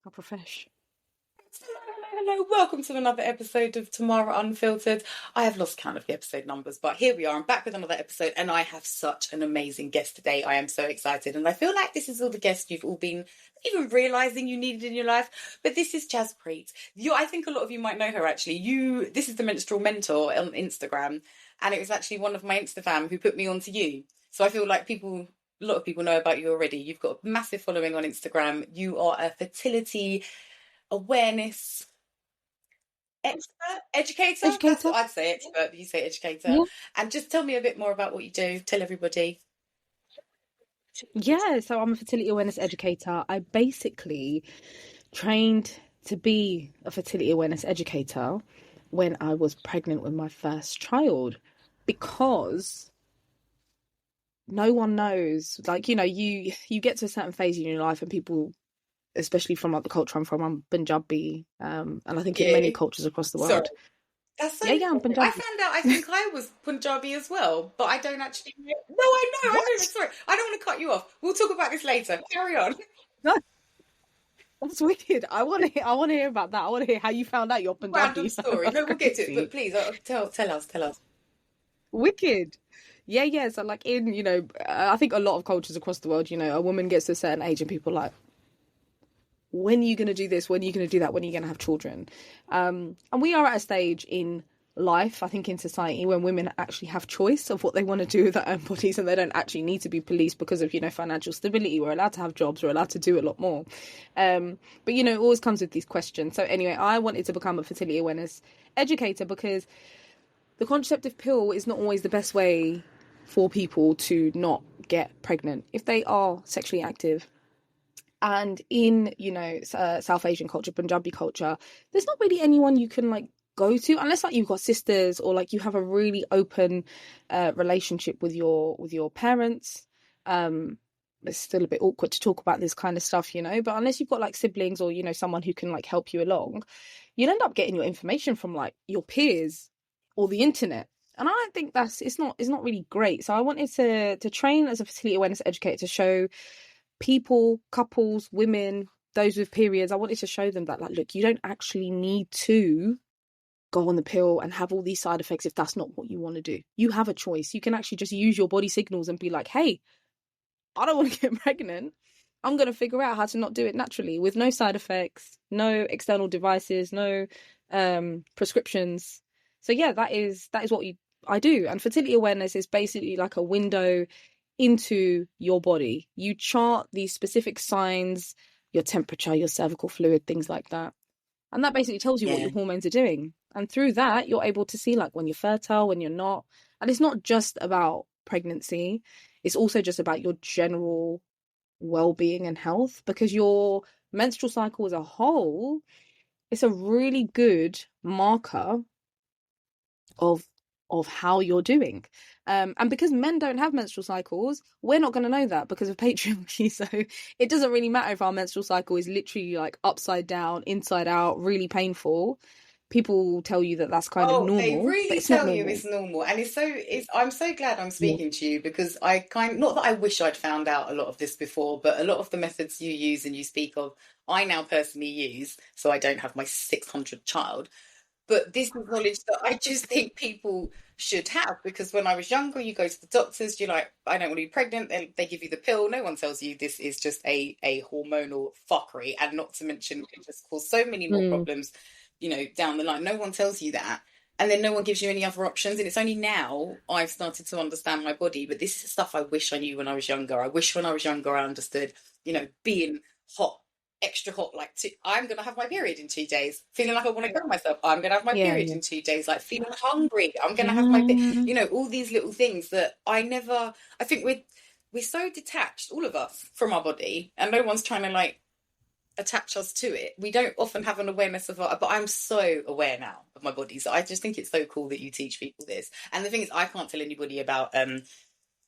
How profesh. Hello. Welcome to another episode of Tamara Unfiltered. I have lost count of the episode numbers, but here we are. I'm back with another episode, and I have such an amazing guest today. I am so excited, and I feel like this is all the guests you've all been even realizing you needed in your life. But this is Jaspreet. I think a lot of you might know her actually. This is the Menstrual Mentor on Instagram, and it was actually one of my Insta fam who put me onto you. So I feel like a lot of people know about you already. You've got a massive following on Instagram. You are a fertility awareness educator. That's Educator. what I'd say. Expert, but you say educator. Yeah. And just tell me a bit more about what you do. Tell everybody. Yeah. So I'm a fertility awareness educator. I basically trained to be a fertility awareness educator when I was pregnant with my first child because no one knows. Like, you get to a certain phase in your life and people, especially from like the culture I'm from, I'm Punjabi, and I think in many cultures across the Sorry. world. That's so I'm funny. Punjabi. I found out I think I was Punjabi as well, but I don't actually know. No, I know. What? Sorry. I don't want to cut you off. We'll talk about this later. Carry on. No, that's wicked. I want to hear about that. I want to hear how you found out you're Random Punjabi. story. No, we'll get to it. Crazy. But please, tell us. Wicked. Yeah. So like I think a lot of cultures across the world, a woman gets to a certain age and people are like, when are you going to do this? When are you going to do that? When are you going to have children? And we are at a stage in life, I think, in society when women actually have choice of what they want to do with their own bodies and they don't actually need to be policed because of, financial stability. We're allowed to have jobs. We're allowed to do a lot more. But, it always comes with these questions. So anyway, I wanted to become a fertility awareness educator because the contraceptive pill is not always the best way for people to not get pregnant if they are sexually active. And in, South Asian culture, Punjabi culture, there's not really anyone you can like go to unless like you've got sisters or like you have a really open relationship with your parents. It's still a bit awkward to talk about this kind of stuff, but unless you've got like siblings or, someone who can like help you along, you'll end up getting your information from like your peers or the internet. And I don't think it's not really great. So I wanted to train as a fertility awareness educator to show people, couples, women, those with periods. I wanted to show them that, like, look, you don't actually need to go on the pill and have all these side effects if that's not what you want to do. You have a choice. You can actually just use your body signals and be like, hey, I don't want to get pregnant. I'm going to figure out how to not do it naturally with no side effects, no external devices, no prescriptions. So yeah, that is what I do. And fertility awareness is basically like a window into your body. You chart these specific signs, your temperature, your cervical fluid, things like that. And that basically tells you what your hormones are doing. And through that, you're able to see like when you're fertile, when you're not. And it's not just about pregnancy. It's also just about your general well-being and health, because your menstrual cycle as a whole, it's a really good marker of how you're doing. And because men don't have menstrual cycles, we're not going to know that because of patriarchy. So it doesn't really matter if our menstrual cycle is literally like upside down, inside out, really painful. People will tell you that that's kind of normal. They really but it's tell not you normal. it's normal. And I'm so glad I'm speaking to you because not that I wish I'd found out a lot of this before, but a lot of the methods you use and you speak of, I now personally use, so I don't have my 600th child. But this is knowledge that I just think people should have, because when I was younger, you go to the doctors, you're like, I don't want to be pregnant, and they give you the pill. No one tells you this is just a hormonal fuckery, and not to mention it just cause so many more problems, down the line. No one tells you that. And then no one gives you any other options. And it's only now I've started to understand my body. But this is stuff I wish I knew when I was younger. I wish when I was younger I understood, being hot, extra hot, like I'm going to have my period in 2 days, feeling like I want to kill myself. I'm going to have my period in 2 days, like feeling hungry. I'm going to have my, all these little things that I think we're so detached, all of us, from our body, and no one's trying to like attach us to it. We don't often have an awareness of but I'm so aware now of my body. So I just think it's so cool that you teach people this. And the thing is, I can't tell anybody about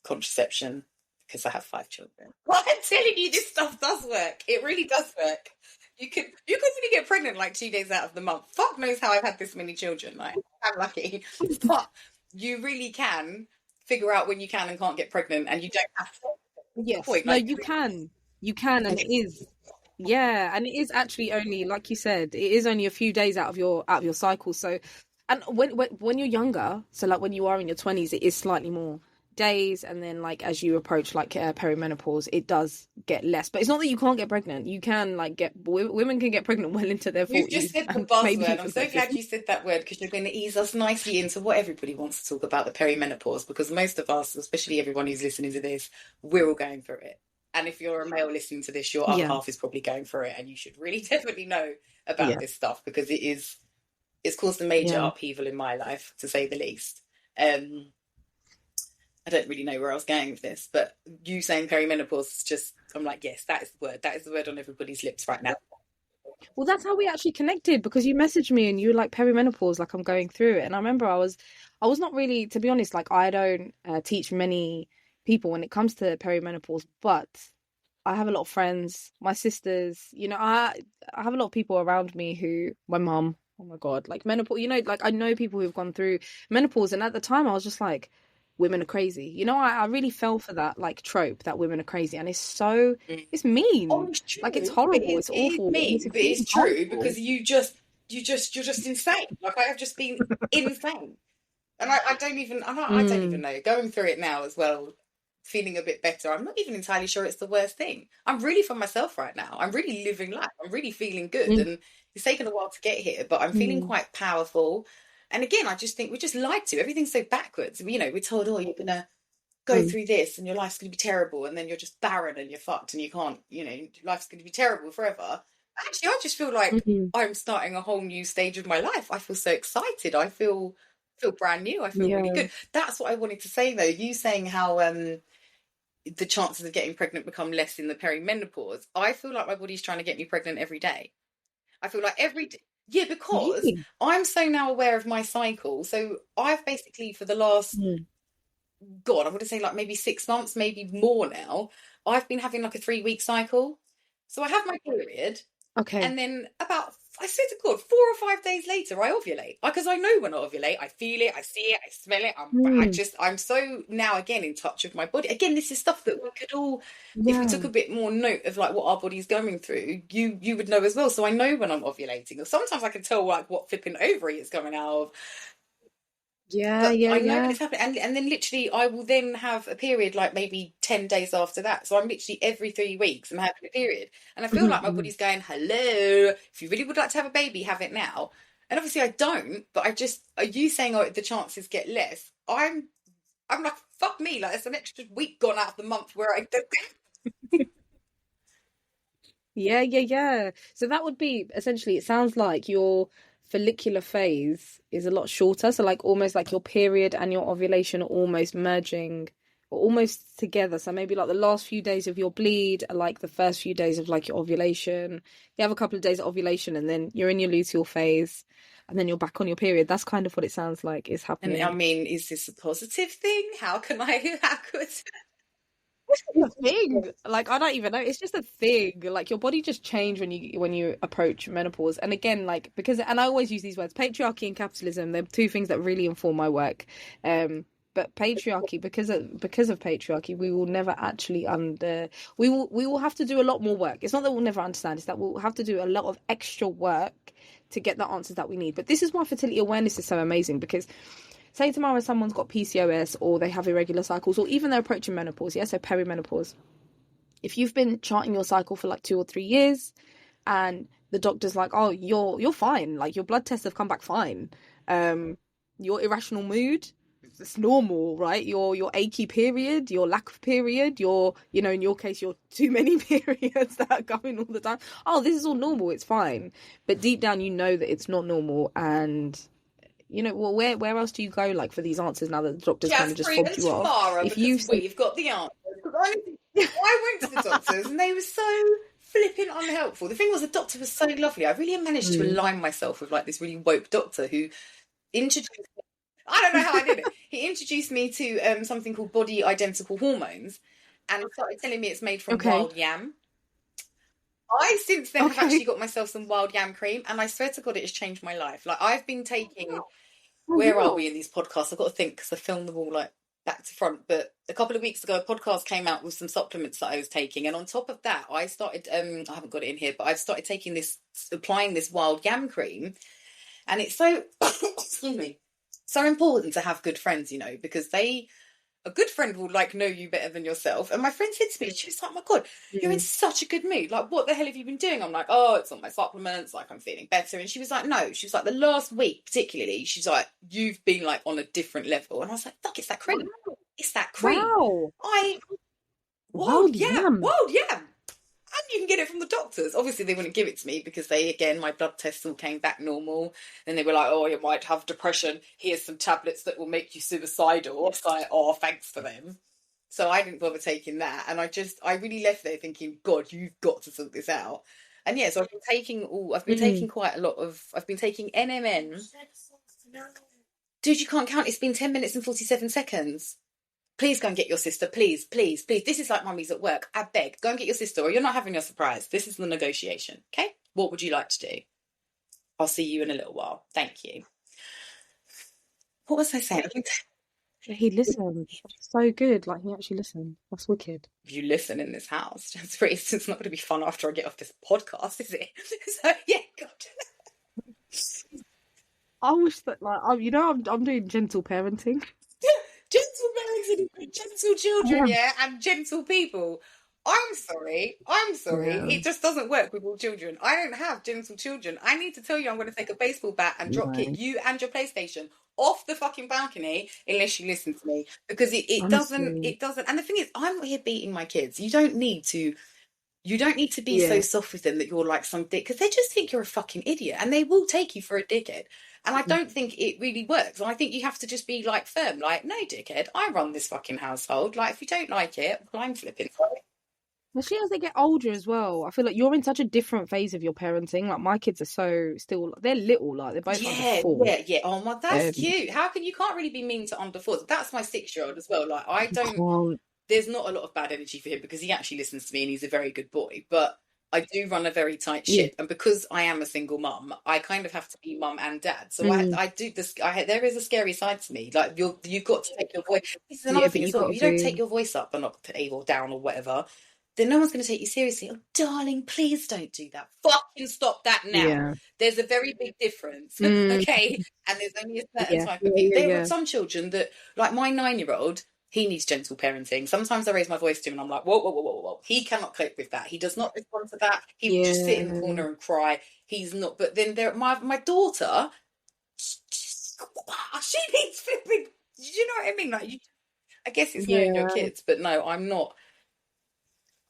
contraception because I have 5 children. But I'm telling you, this stuff does work. It really does work. You could really get pregnant like 2 days out of the month. Fuck knows how I've had this many children. Like, I'm lucky. But you really can figure out when you can and can't get pregnant, and you don't have to. Yes. No, you can. You can, and it is. Yeah, and it is actually only, like you said, it is only a few days out of your cycle. So, and when you're younger, so like when you are in your 20s, it is slightly more days, and then like as you approach like perimenopause, it does get less. But it's not that you can't get pregnant. You can like women can get pregnant well into their You've just 40s said the and maybe buzzword. I'm even their so glad 50s. you said that word because you're going to ease us nicely into what everybody wants to talk about, the perimenopause, because most of us, especially everyone who's listening to this, we're all going through it. And if you're a male listening to this, your other Yeah, half is probably going through it, and you should really definitely know about yeah, this stuff because it's caused a major yeah. upheaval in my life, to say the least. I don't really know where I was going with this, but you saying perimenopause is just, I'm like, yes, that is the word. That is the word on everybody's lips right now. Well, that's how we actually connected because you messaged me and you were like perimenopause, like I'm going through it. And I remember I was not really, to be honest, like I don't teach many people when it comes to perimenopause, but I have a lot of friends, my sisters, I have a lot of people around me my mum, oh my God, like menopause, like I know people who've gone through menopause. And at the time I was just like, women are crazy. I really fell for that like trope that women are crazy. And Mm. it's Oh, mean. it's Like it's true, but horrible. it, It's it is awful. And it's mean, but extremely it's true because harmful. you're just insane. Like I have just been insane, and I don't even Mm, know. Going through it now as well, feeling a bit better. I'm not even entirely sure it's the worst thing. I'm really for myself right now. I'm really living life. I'm really feeling good, mm, and it's taken a while to get here, but I'm feeling mm, quite powerful. And again, I just think we're just lied to. Everything's so backwards. We're told, oh, you're gonna go mm, through this and your life's going to be terrible and then you're just barren and you're fucked and you can't, life's going to be terrible forever. Actually, I just feel like mm. I'm starting a whole new stage of my life. I feel so excited. I feel brand new. I feel really Yeah. good. That's what I wanted to say though. You saying how the chances of getting pregnant become less in the perimenopause. I feel like my body's trying to get me pregnant every day. I feel like every day. Yeah, because Really? I'm so now aware of my cycle. So I've basically for the last Mm. God, I would say like maybe 6 months, maybe more now. I've been having like a 3 week cycle. So I have my period, Okay. and then I swear to God, 4 or 5 days later, I ovulate. Because I know when I ovulate, I feel it, I see it, I smell it. Mm. I'm so now again in touch with my body. Again, this is stuff that we could all, if we Yeah. took a bit more note of like what our body's going through, you would know as well. So I know when I'm ovulating, or sometimes I can tell like what flipping ovary is coming out of. Yeah, But yeah, I know when yeah. it's happening, and then literally I will then have a period like maybe 10 days after that. So I'm literally every 3 weeks I'm having a period, and I feel Mhm, like my mhm. body's going, "Hello, if you really would like to have a baby, have it now." And obviously I don't, but I just are you saying oh the chances get less? I'm like fuck me, like there's an extra week gone out of the month where I don't. Yeah, yeah, yeah. So that would be essentially, it sounds like your follicular phase is a lot shorter. So like almost like your period and your ovulation are almost merging or almost together. So maybe like the last few days of your bleed are like the first few days of like your ovulation. You have a couple of days of ovulation and then you're in your luteal phase and then you're back on your period. That's kind of what it sounds like is And I happening. mean, is this a positive thing? How can I? How could? A thing. Like I don't even know. It's just a thing. Like your body just change when you approach menopause. And again, like because and I always use these words, patriarchy and capitalism. They're two things that really inform my work. But patriarchy, because of patriarchy, we will never actually we will have to do a lot more work. It's not that we'll never understand. It's that we'll have to do a lot of extra work to get the answers that we need. But this is why fertility awareness is so amazing because say tomorrow someone's got PCOS or they have irregular cycles or even they're approaching menopause, yeah, so perimenopause. If you've been charting your cycle for like 2 or 3 years and the doctor's like, oh, you're fine, like your blood tests have come back fine. Your irrational mood, it's normal, right? Your achy period, your lack of period, your in your case, your too many periods that are going all the time. Oh, this is all normal, it's fine. But deep down you know that it's not normal and well, where else do you go like for these answers now that the doctor's kind of just Jaspreet fobbed and you off? Tamara If you because say, we've got the answers. I went to the doctors and they were so flipping unhelpful. The thing was, the doctor was so lovely. I really managed to mm, align myself with like this really woke doctor who introduced. I don't know how I did it. He introduced me to something called body identical hormones, and started telling me it's made from okay, wild yam. I since then have actually okay, got myself some wild yam cream, and I swear to God, it has changed my life. Like I've been taking. oh Where are wow, we in these podcasts? I've got to think because I film them all like back to front, but a couple of weeks ago, a podcast came out with some supplements that I was taking, and on top of that, I started. I haven't got it in here, but I've started applying this wild yam cream, and it's so excuse me, so important to have good friends, because a good friend will like know you better than yourself. And my friend said to me, she was like, "Oh my God, you're in such a good mood. Like, what the hell have you been doing?" I'm like, "Oh, it's on my supplements. Like, I'm feeling better." And she was like, "No." She was like, "The last week, particularly," she's like, "You've been like on a different level." And I was like, "Fuck, it's that cream. It's that cream." Wow. Wild Wild yam, yam. wild yam. And you can get it from the doctors. Obviously, they wouldn't give it to me because my blood tests all came back normal. And they were like, "Oh, you might have depression. Here's some tablets that will make you suicidal." I was like, "Oh, thanks for them." So I didn't bother taking that. And I really left there thinking, God, you've got to sort this out. And yeah, so I've been taking quite a lot I've been taking NMN. Dude, you can't count. It's been 10 minutes and 47 seconds. Please go and get your sister. Please, please, please. This is like mummy's at work. I beg. Go and get your sister or you're not having your surprise. This is the negotiation. Okay? What would you like to do? I'll see you in a little while. Thank you. What was I saying? He listened. So good. Like, he actually listened. That's wicked. You listen in this house. It's not going to be fun after I get off this podcast, is it? So, yeah, God. I wish that, like, I'm doing gentle parenting. Gentle parenting, gentle children, yeah, and gentle people. I'm sorry. Yeah. It just doesn't work with all children. I don't have gentle children. I need to tell you I'm going to take a baseball bat and drop kick you and your PlayStation off the fucking balcony unless you listen to me. Because it doesn't. And the thing is, I'm not here beating my kids. You don't need to be so soft with them that you're like some dick, because they just think you're a fucking idiot and they will take you for a dickhead. And I don't think it really works. And I think you have to just be like firm, like, "No, dickhead, I run this fucking household. Like, if you don't like it, well, I'm flipping sorry." Especially as they get older as well. I feel like you're in such a different phase of your parenting. Like, my kids are they're little, like they're both under 4. Yeah. Oh my, that's cute. How can you can't really be mean to under 4s? That's my 6-year-old as well. Like, I don't. There's not a lot of bad energy for him because he actually listens to me and he's a very good boy. But I do run a very tight ship, and because I am a single mum, I kind of have to be mum and dad. So I do this. There is a scary side to me. Like, you've got to take your voice. This is another thing as well. If you don't take your voice up and up to A or down or whatever, then no one's going to take you seriously. "Oh, darling, please don't do that. Fucking stop that now." Yeah. There's a very big difference, okay? And there's only a certain type of people. There are some children that, like my 9-year-old, he needs gentle parenting. Sometimes I raise my voice to him and I'm like, "Whoa, whoa, whoa, whoa, whoa." He cannot cope with that. He does not respond to that. He will just sit in the corner and cry. He's not. But then my daughter, she needs flipping. Do you know what I mean? Like, I guess it's knowing your kids, but no, I'm not.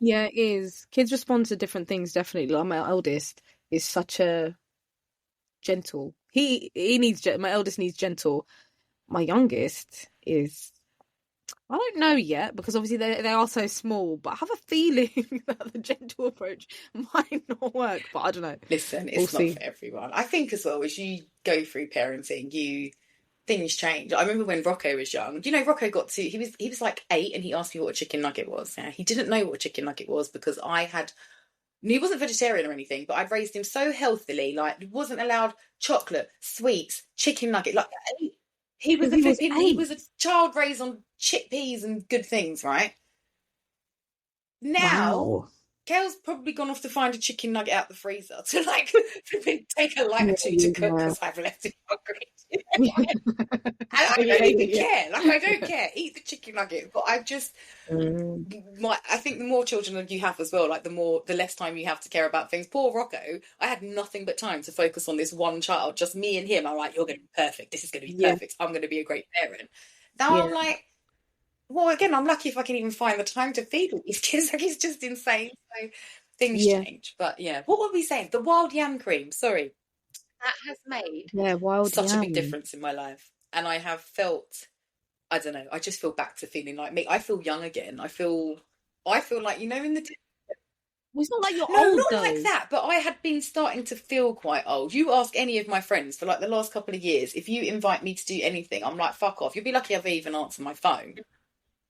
Yeah, it is. Kids respond to different things, definitely. Like, my eldest is such a gentle. My eldest needs gentle. My youngest is, I don't know yet, because obviously they are so small, but I have a feeling that the gentle approach might not work, but I don't know. Listen, it's not for everyone. I think as well, as you go through parenting, things change. I remember when Rocco was young. Rocco he was like 8 and he asked me what a chicken nugget was. Yeah, he didn't know what a chicken nugget was because he wasn't vegetarian or anything, but I'd raised him so healthily, like he wasn't allowed chocolate, sweets, chicken nugget. Like, he was a child raised on chickpeas and good things, right? Now, Kel's probably gone off to find a chicken nugget out the freezer to like take a light or two to cook because I've left him hungry. And I don't even care. Like, I don't care. Eat the chicken nugget. But I think the more children you have as well, like the less time you have to care about things. Poor Rocco, I had nothing but time to focus on this one child, just me and him. I'm like, "You're going to be perfect. This is going to be perfect. I'm going to be a great parent." Now I'm like, well, again, I'm lucky if I can even find the time to feed all these kids. Like, it's just insane. So things change. But yeah, what were we saying? The wild yam cream. Sorry. That has made such a big difference in my life. And I have felt, I don't know, I just feel back to feeling like me. I feel young again. I feel like, in the... Well, it's not like you're old, No, not though. like that, but I had been starting to feel quite old. You ask any of my friends for like the last couple of years, if you invite me to do anything, I'm like, fuck off. You'll be lucky I've even answered my phone.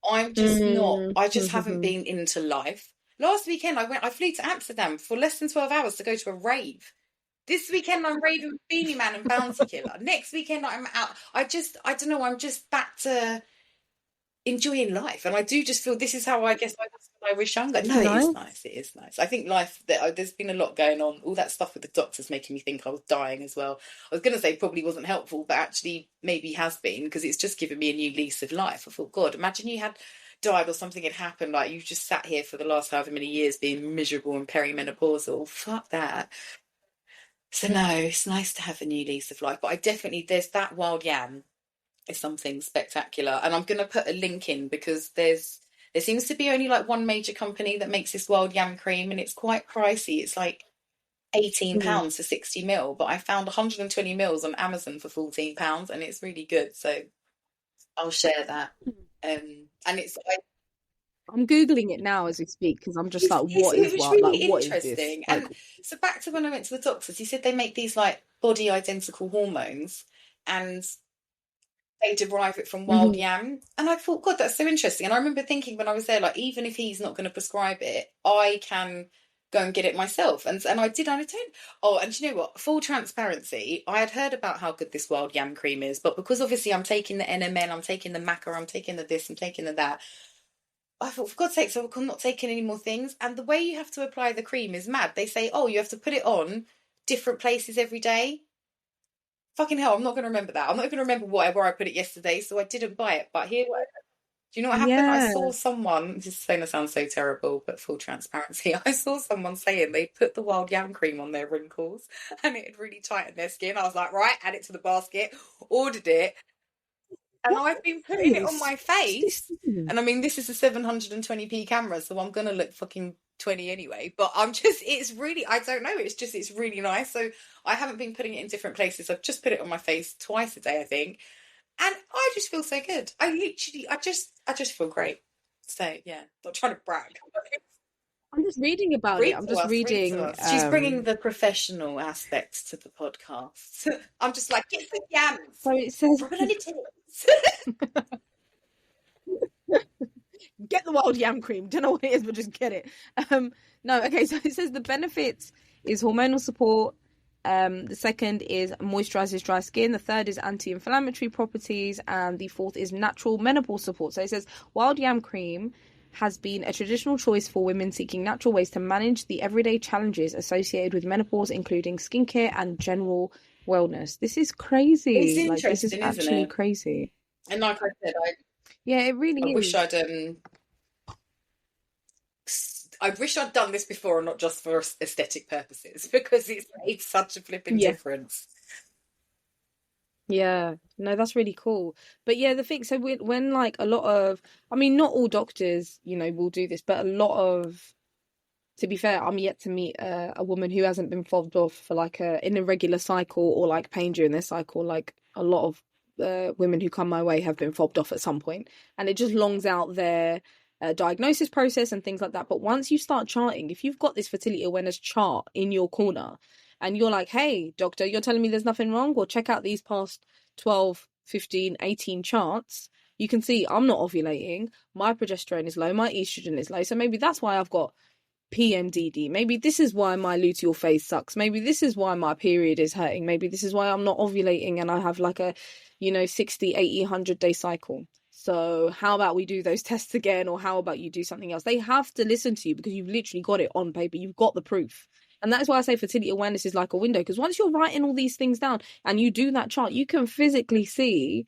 I'm just not, I just haven't been into life. Last weekend I flew to Amsterdam for less than 12 hours to go to a rave. This weekend I'm raving with Beanie Man and Bounty Killer. Next weekend I'm out. I don't know, I'm just back to enjoying life. And I do just feel this is how I guess I was when I was younger. No, it is Nice. nice. It is nice. I think life, there's been a lot going on. All that stuff with the doctors making me think I was dying as well. I was going to say probably wasn't helpful, but actually maybe has been, because it's just given me a new lease of life. I thought, God, imagine you had died or something had happened, like you just sat here for the last however many years being miserable and perimenopausal. Fuck that. So no, it's nice to have a new lease of life. But I definitely, there's that wild yam is something spectacular. And I'm going to put a link in because there seems to be only like one major company that makes this wild yam cream, and it's quite pricey. It's like Mm. £18 for 60 mil, but I found 120 mils on Amazon for £14, and it's really good. So I'll share that. And I'm Googling it now as we speak because I'm just like, what it is was what? Like, really what is this? interesting. Like, And so back to when I went to the doctors, he said they make these like body identical hormones, and they derive it from wild mhm. yam. And I thought, God, that's so interesting. And I remember thinking when I was there, like, even if he's not going to prescribe it, I can go and get it myself. And I did. And I don't. Oh, and you know what? Full transparency, I had heard about how good this wild yam cream is, but because obviously I'm taking the NMN, I'm taking the maca, I'm taking the this, I'm taking the that. I thought, for God's sake, so I'm not taking any more things. And the way you have to apply the cream is mad. They say, oh, you have to put it on different places every day. Fucking hell, I'm not going to remember that. I'm not going to remember where I put it yesterday, so I didn't buy it. But here, do you know what happened? I Yeah. saw someone, this is going to sound so terrible, but full transparency, I saw someone saying they put the wild yam cream on their wrinkles and it had really tightened their skin. I was like, right, add it to the basket, ordered it, and What I've been putting it on is my what's this face. thing? And I mean, this is a 720p camera, so I'm gonna look fucking 20 anyway. But I'm just, it's really, I don't know. It's just, it's really nice. So I haven't been putting it in different places. I've just put it on my face twice a day, I think. And I just feel so good. I just feel great. So yeah, not trying to brag. I'm just reading about it. Read I'm to just us, read to reading. us. She's bringing the professional aspects to the podcast. I'm just like, get the yams, So it says, rub it on your tits. get the wild yam cream. Don't know what it is, but just get it. No, okay. So it says the benefits is hormonal support. The second is moisturizes dry skin. The third is anti-inflammatory properties, and the fourth is natural menopause support. So it says wild yam cream has been a traditional choice for women seeking natural ways to manage the everyday challenges associated with menopause, including skincare and general wellness. This is It's crazy. Like, this is interesting, isn't actually it? crazy. And like I said, Yeah, it I really wish is. I'd done this before and not just for aesthetic purposes, because it's made such a flipping Yeah. difference. Yeah, no, that's really cool. But yeah, the thing, so when like a lot of, I mean, not all doctors, will do this, but a lot of, to be fair, I'm yet to meet a woman who hasn't been fobbed off for like an irregular cycle or like pain during their cycle. Like a lot of women who come my way have been fobbed off at some point, and it just longs out their diagnosis process and things like that. But once you start charting, if you've got this fertility awareness chart in your corner and you're like, hey, doctor, you're telling me there's nothing wrong? Well, check out these past 12, 15, 18 charts. You can see I'm not ovulating. My progesterone is low. My estrogen is low. So maybe that's why I've got PMDD. Maybe this is why my luteal phase sucks. Maybe this is why my period is hurting. Maybe this is why I'm not ovulating and I have like a, 60, 80, 100-day cycle. So how about we do those tests again, or how about you do something else? They have to listen to you because you've literally got it on paper. You've got the proof. And that's why I say fertility awareness is like a window, because once you're writing all these things down and you do that chart, you can physically see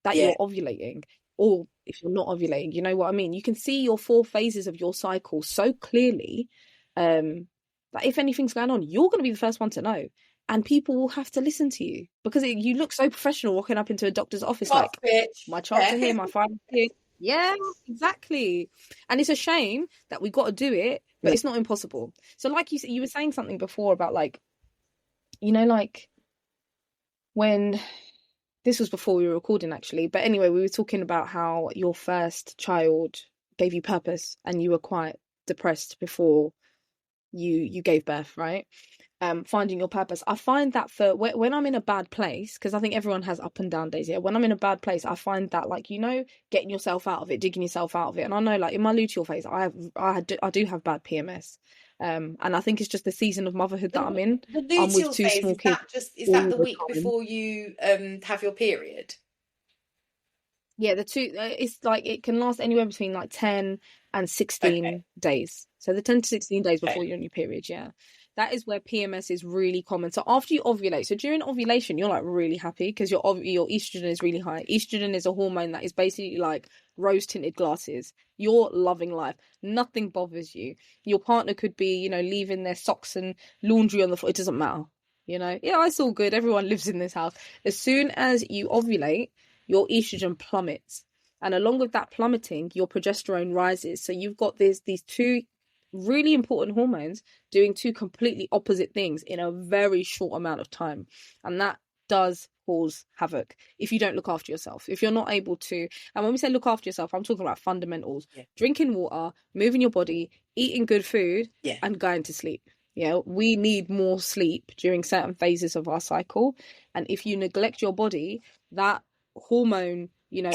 that Yeah. you're ovulating, or if you're not ovulating, you know what I mean? You can see your 4 phases of your cycle so clearly that if anything's going on, you're going to be the first one to know. And people will have to listen to you because you look so professional walking up into a doctor's office Fuck, like, bitch. my charts are Yeah. here, my file's here. Yeah, exactly. And it's a shame that we got to do it, but it's not impossible. So like you were saying something before about like, like when this was before we were recording actually, but anyway, we were talking about how your first child gave you purpose and you were quite depressed before you gave birth, right? Finding your purpose. I find that for when I'm in a bad place, because I think everyone has up and down days. Yeah, when I'm in a bad place, I find that like getting yourself out of it, digging yourself out of it. And I know like in my luteal phase, I do have bad PMS, and I think it's just the season of motherhood that I'm in. The I'm with luteal 2 phase, small kids is that all the the week time. before you have your period? Yeah, the two, it's like it can last anywhere between like 10 and Okay. 16 days. So the 10 to 16 days before Okay. you're on your period, yeah. That is where PMS is really common. So after you ovulate, so during ovulation, you're like really happy because your estrogen is really high. Estrogen is a hormone that is basically like rose tinted glasses. You're loving life. Nothing bothers you. Your partner could be, leaving their socks and laundry on the floor. It doesn't matter. Yeah, it's all good. Everyone lives in this house. As soon as you ovulate, your estrogen plummets. And along with that plummeting, your progesterone rises. So you've got these two really important hormones doing two completely opposite things in a very short amount of time. And that does cause havoc if you don't look after yourself. If you're not able to, and when we say look after yourself, I'm talking about fundamentals. Yeah. Drinking water, moving your body, eating good food, Yeah. and going to sleep. We need more sleep during certain phases of our cycle. And if you neglect your body, that hormone,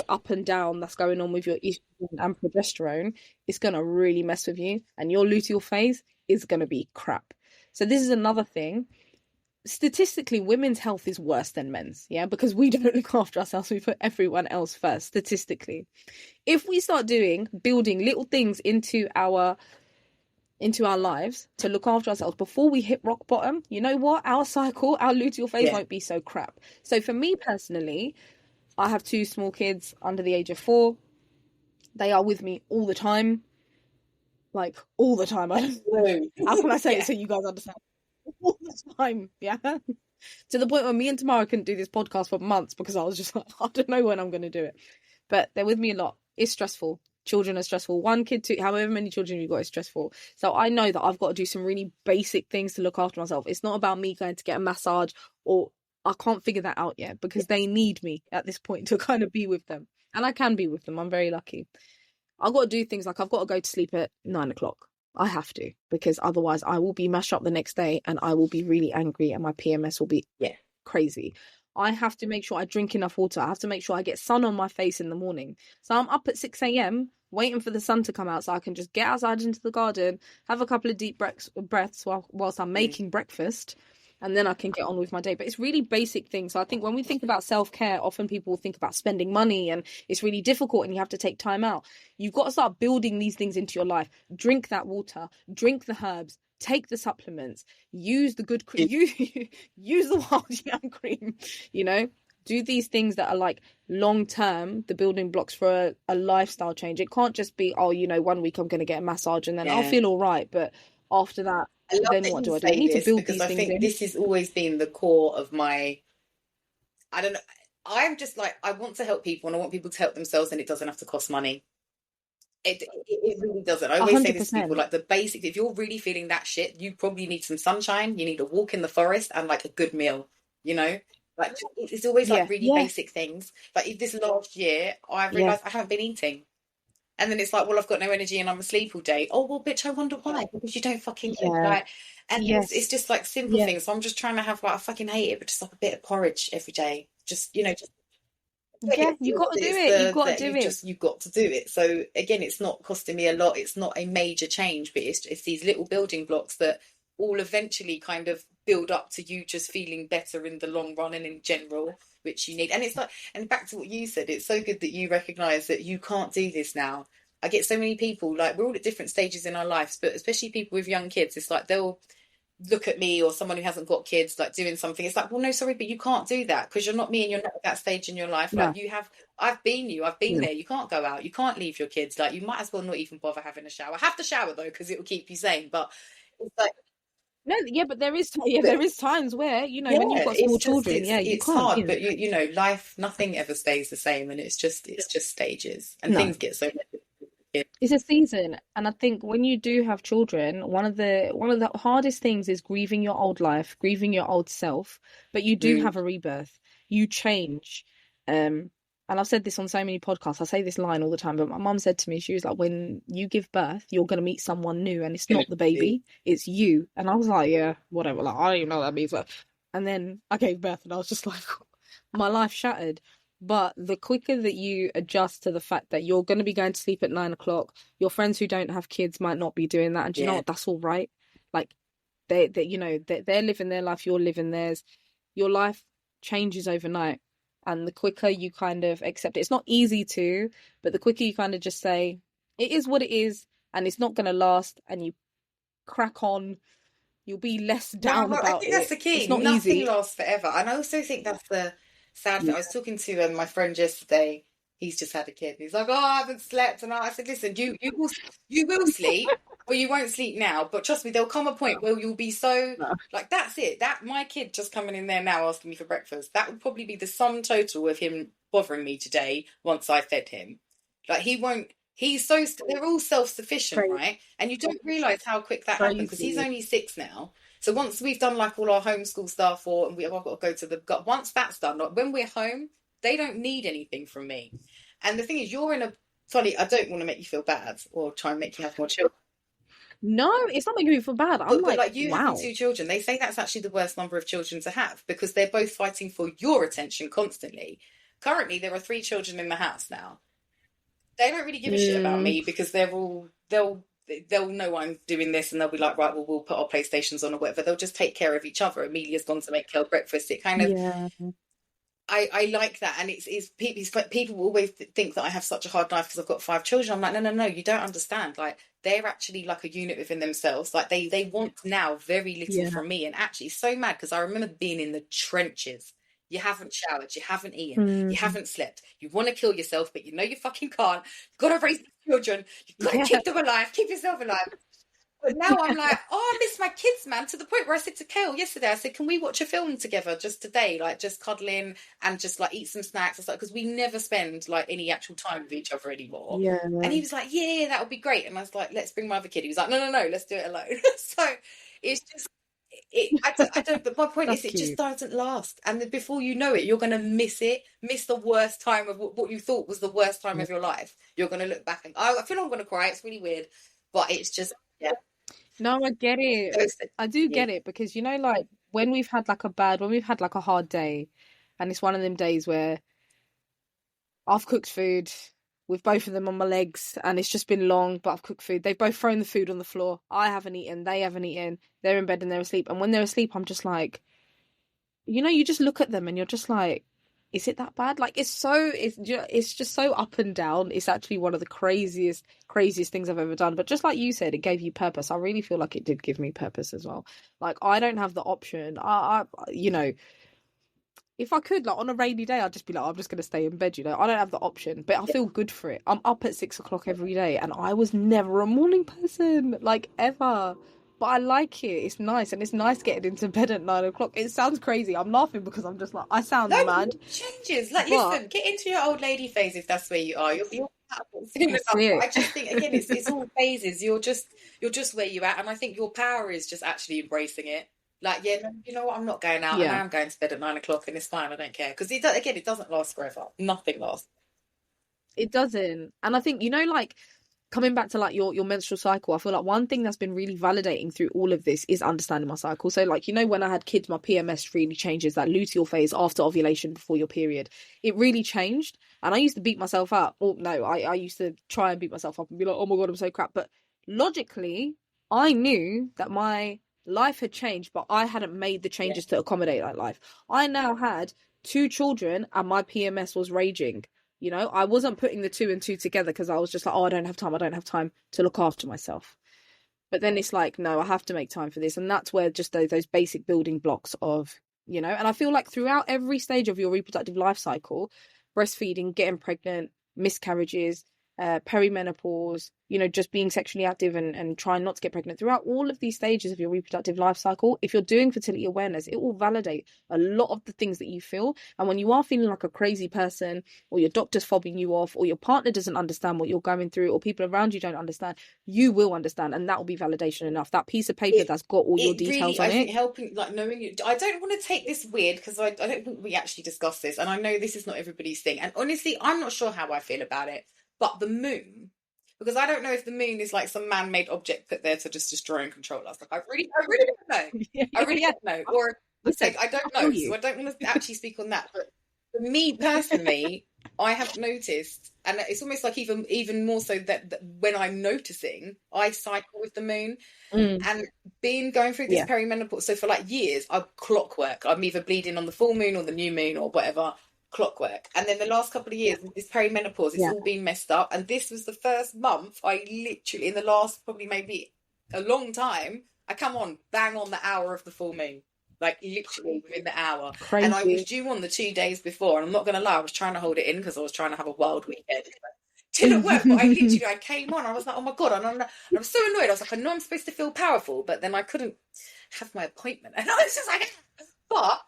up and down that's going on with your estrogen and progesterone, is going to really mess with you, and your luteal phase is going to be crap. So this is another thing. Statistically, women's health is worse than men's, yeah, because we don't look after ourselves. We put everyone else first, statistically. If we start building little things into our lives to look after ourselves before we hit rock bottom, you know what? Our cycle, our luteal phase won't be so crap. So for me personally, I have two small kids under the age of 4. They are with me all the time. Like, all the time. I don't know. How can I say it so you guys understand? All the time, yeah? To the point where me and Tamara couldn't do this podcast for months because I was just like, I don't know when I'm going to do it. But they're with me a lot. It's stressful. Children are stressful. 1 kid, 2, however many children you've got is stressful. So I know that I've got to do some really basic things to look after myself. It's not about me going to get a massage, or I can't figure that out yet because they need me at this point to kind of be with them. And I can be with them. I'm very lucky. I've got to do things like I've got to go to sleep at 9 o'clock. I have to, because otherwise I will be mashed up the next day and I will be really angry and my PMS will be crazy. I have to make sure I drink enough water. I have to make sure I get sun on my face in the morning. So I'm up at 6 a.m. waiting for the sun to come out so I can just get outside into the garden, have a couple of deep breaths whilst I'm making breakfast, and then I can get on with my day. But it's really basic things. So I think when we think about self-care, often people think about spending money and it's really difficult and you have to take time out. You've got to start building these things into your life. Drink that water, drink the herbs, take the supplements, use the good cream, use the wild yam cream, do these things that are like long term, the building blocks for a lifestyle change. It can't just be, 1 week I'm going to get a massage and then I'll feel all right. But after that, I love then that what you do I do? I say need to this build because these I things think in. this has always been the core of my, I don't know, I'm just like, I want to help people and I want people to help themselves, and it doesn't have to cost money. It really doesn't. I always say this to people, 100%. like the basics, if you're really feeling that shit, you probably need some sunshine, you need a walk in the forest and like a good meal, you know? Like it's always like Yeah, really yeah, basic things. Like this last year, I yeah, realised I haven't been eating. And then it's like, well, I've got no energy and I'm asleep all day. Oh, well, bitch, I wonder why. Because you don't fucking eat. yeah, Like, and it's yes, just like simple yeah, things. So I'm just trying to have like, I fucking hate it, but just like a bit of porridge every day. Just yeah. You got to do it's it. You got to that do it. you've got to do it. So again, it's not costing me a lot. It's not a major change, but it's these little building blocks that all eventually kind of build up to you just feeling better in the long run and in general, which you need. And it's like, and back to what you said, it's so good that you recognize that you can't do this now. I get so many people, like we're all at different stages in our lives, but especially people with young kids, it's like they'll look at me or someone who hasn't got kids like doing something. It's like, well, no, sorry, but you can't do that because you're not me and you're not at that stage in your life. Like No, you have, I've been I've been no. there. You can't go out, you can't leave your kids. Like you might as well not even bother having a shower. Have the shower though because it will keep you sane. But it's like, No, yeah, but but there is times where, yeah, when you've got small it's just children, yeah, you it's can't, hard. But life, nothing ever stays the same, and it's just stages, and no. things get so. It's a season, and I think when you do have children, one of the hardest things is grieving your old life, grieving your old self. But you do Mm, have a rebirth. You change. And I've said this on so many podcasts. I say this line all the time, but my mum said to me, she was like, "When you give birth, you're gonna meet someone new, and it's gonna not the do. baby, it's you." And I was like, "Yeah, whatever." Like, I don't even know what that means. And then I gave birth, and I was just like, my life shattered. But the quicker that you adjust to the fact that you're going to be going to sleep at 9 o'clock, your friends who don't have kids might not be doing that. And do you know Yeah, what? That's all right. Like they're living their life, you're living theirs. Your life changes overnight. and the quicker you kind of accept it. It's not easy to, but the quicker you kind of just say, it is what it is, and it's not going to last, and you crack on, you'll be less No, down well, I about think that's it. the It's key. not Nothing easy. lasts forever. And I also think that's the sad thing. Yeah. I was talking to my friend yesterday. He's just had a kid. He's like, "Oh, I haven't slept." And I said, "Listen, you will sleep, but you won't sleep now. But trust me, there'll come a point where you'll be so No. like that's it. That my kid just coming in there now asking me for breakfast. That would probably be the sum total of him bothering me today once I fed him. Like he won't. He's so they're all self-sufficient, Crazy. right? And you don't realize how quick that happened because he's Crazy. only 6 now. So once we've done like all our homeschool stuff, or I've got to go to the once that's done, like when we're home, they don't need anything from me. And the thing is, you're in a funny. I don't want to make you feel bad or try and make you have more children, No, it's not making me feel bad. I'm but like, like you having wow. 2 children, they say that's actually the worst number of children to have because they're both fighting for your attention constantly. Currently, there are 3 children in the house now. They don't really give a shit about Mm, me because they'll know I'm doing this and they'll be like, right, well, we'll put our PlayStations on or whatever. They'll just take care of each other. Amelia's gone to make her breakfast. It kind of, yeah. I like that. And it's like people always think that I have such a hard life because I've got 5 children. I'm like, no, no, no, you don't understand. Like they're actually like a unit within themselves. Like they want now very little Yeah. from me. And actually so mad because I remember being in the trenches. You haven't showered, you haven't eaten, you Mm, haven't slept. You want to kill yourself, but you know you fucking can't. You've got to raise the children. You've got to yeah. keep them alive, keep yourself alive. But now I'm like, oh, I miss my kids, man, to the point where I said to Kale yesterday, I said, can we watch a film together just today? Like, just cuddling and just like eat some snacks and stuff. Because we never spend like any actual time with each other anymore. And Yeah. he was like, yeah, that would be great. And I was like, let's bring my other kid. He was like, no, no, no, let's do it alone. So it's just, I don't, but my point That's is, it just cute. doesn't last. And then before you know it, you're going to miss the worst time of what you thought was the worst time Yeah. of your life. You're going to look back and, I feel like I'm going to cry. It's really weird. But it's just, yeah. No, I get So it. it's I do yeah. get it because like when we've had like a hard day, and it's one of them days where I've cooked food with both of them on my legs, and it's just been long, but I've cooked food. They've both thrown the food on the floor. I haven't eaten. They haven't eaten. They're in bed and they're asleep. And when they're asleep, I'm just like, you just look at them and you're just like, is it that bad? Like it's just so up and down. It's actually one of the craziest things I've ever done. But just like you said, it gave you purpose. I really feel like it did give me purpose as well. Like I don't have the option. If I could, like on a rainy day, I'd just be like, I'm just gonna stay in bed. I don't have the option, but I feel good for it. I'm up at 6 o'clock every day, and I was never a morning person, like ever. But I like it. It's nice, and it's nice getting into bed at 9 o'clock. It sounds crazy. I'm laughing because I'm just like, I No, sound mad, it changes. Like, but listen, get into your old lady phase if that's where you are. You're soon that's enough. But it. I just think again, it's all phases. You're just where you're at, and I think your power is just actually embracing it. Like, yeah, no, you know what? I'm not going out, and Yeah. I'm going to bed at 9 o'clock, and it's fine. I don't care because again, it doesn't last forever. Nothing lasts. It doesn't. And I think, like coming back to like your menstrual cycle, I feel like one thing that's been really validating through all of this is understanding my cycle. So like, when I had kids, my PMS really changes, that luteal phase after ovulation before your period. It really changed. And I used to beat myself up. Oh no, I used to try and beat myself up and be like, oh my God, I'm so crap. But logically, I knew that my life had changed, but I hadn't made the Yeah. changes to accommodate that life. I now had 2 children and my PMS was raging. I wasn't putting the two and two together because I was just like, oh, I don't have time. I don't have time to look after myself. But then it's like, no, I have to make time for this. And that's where just those basic building blocks of, and I feel like throughout every stage of your reproductive life cycle, breastfeeding, getting pregnant, miscarriages, perimenopause, just being sexually active and trying not to get pregnant, throughout all of these stages of your reproductive life cycle, if you're doing fertility awareness, it will validate a lot of the things that you feel. And when you are feeling like a crazy person, or your doctor's fobbing you off, or your partner doesn't understand what you're going through, or people around you don't understand, you will understand, and that will be validation enough. That piece of paper It that's got all your it details really, on I think it. helping, like knowing you. I don't want to take this weird because I don't think we actually discussed this, and I know this is not everybody's thing. And honestly, I'm not sure how I feel about it. But the moon, because I don't know if the moon is like some man-made object put there to just destroy and control us. Like I really don't know. I really Yeah. don't know. Or Listen, like I don't I feel know. So you. I don't want to actually speak on that. But for me personally, I have noticed, and it's almost like even more so that when I'm noticing, I cycle with the moon. Mm, And being going through this yeah. perimenopause, so for like years, I'm clockwork. I'm either bleeding on the full moon or the new moon or whatever. clockwork. And then the last couple of years, this perimenopause, it's Yeah. all been messed up. And this was the first month I literally, in the last probably maybe a long time, I come on, bang on the hour of the full moon. Like literally within the hour. And I was Crazy. due on the 2 days before. And I'm not going to lie, I was trying to hold it in because I was trying to have a wild weekend. Didn't work, but I came on. I was like, oh my God. And I was so annoyed. I was like, I know I'm supposed to feel powerful, but then I couldn't have my appointment. And I was just like, but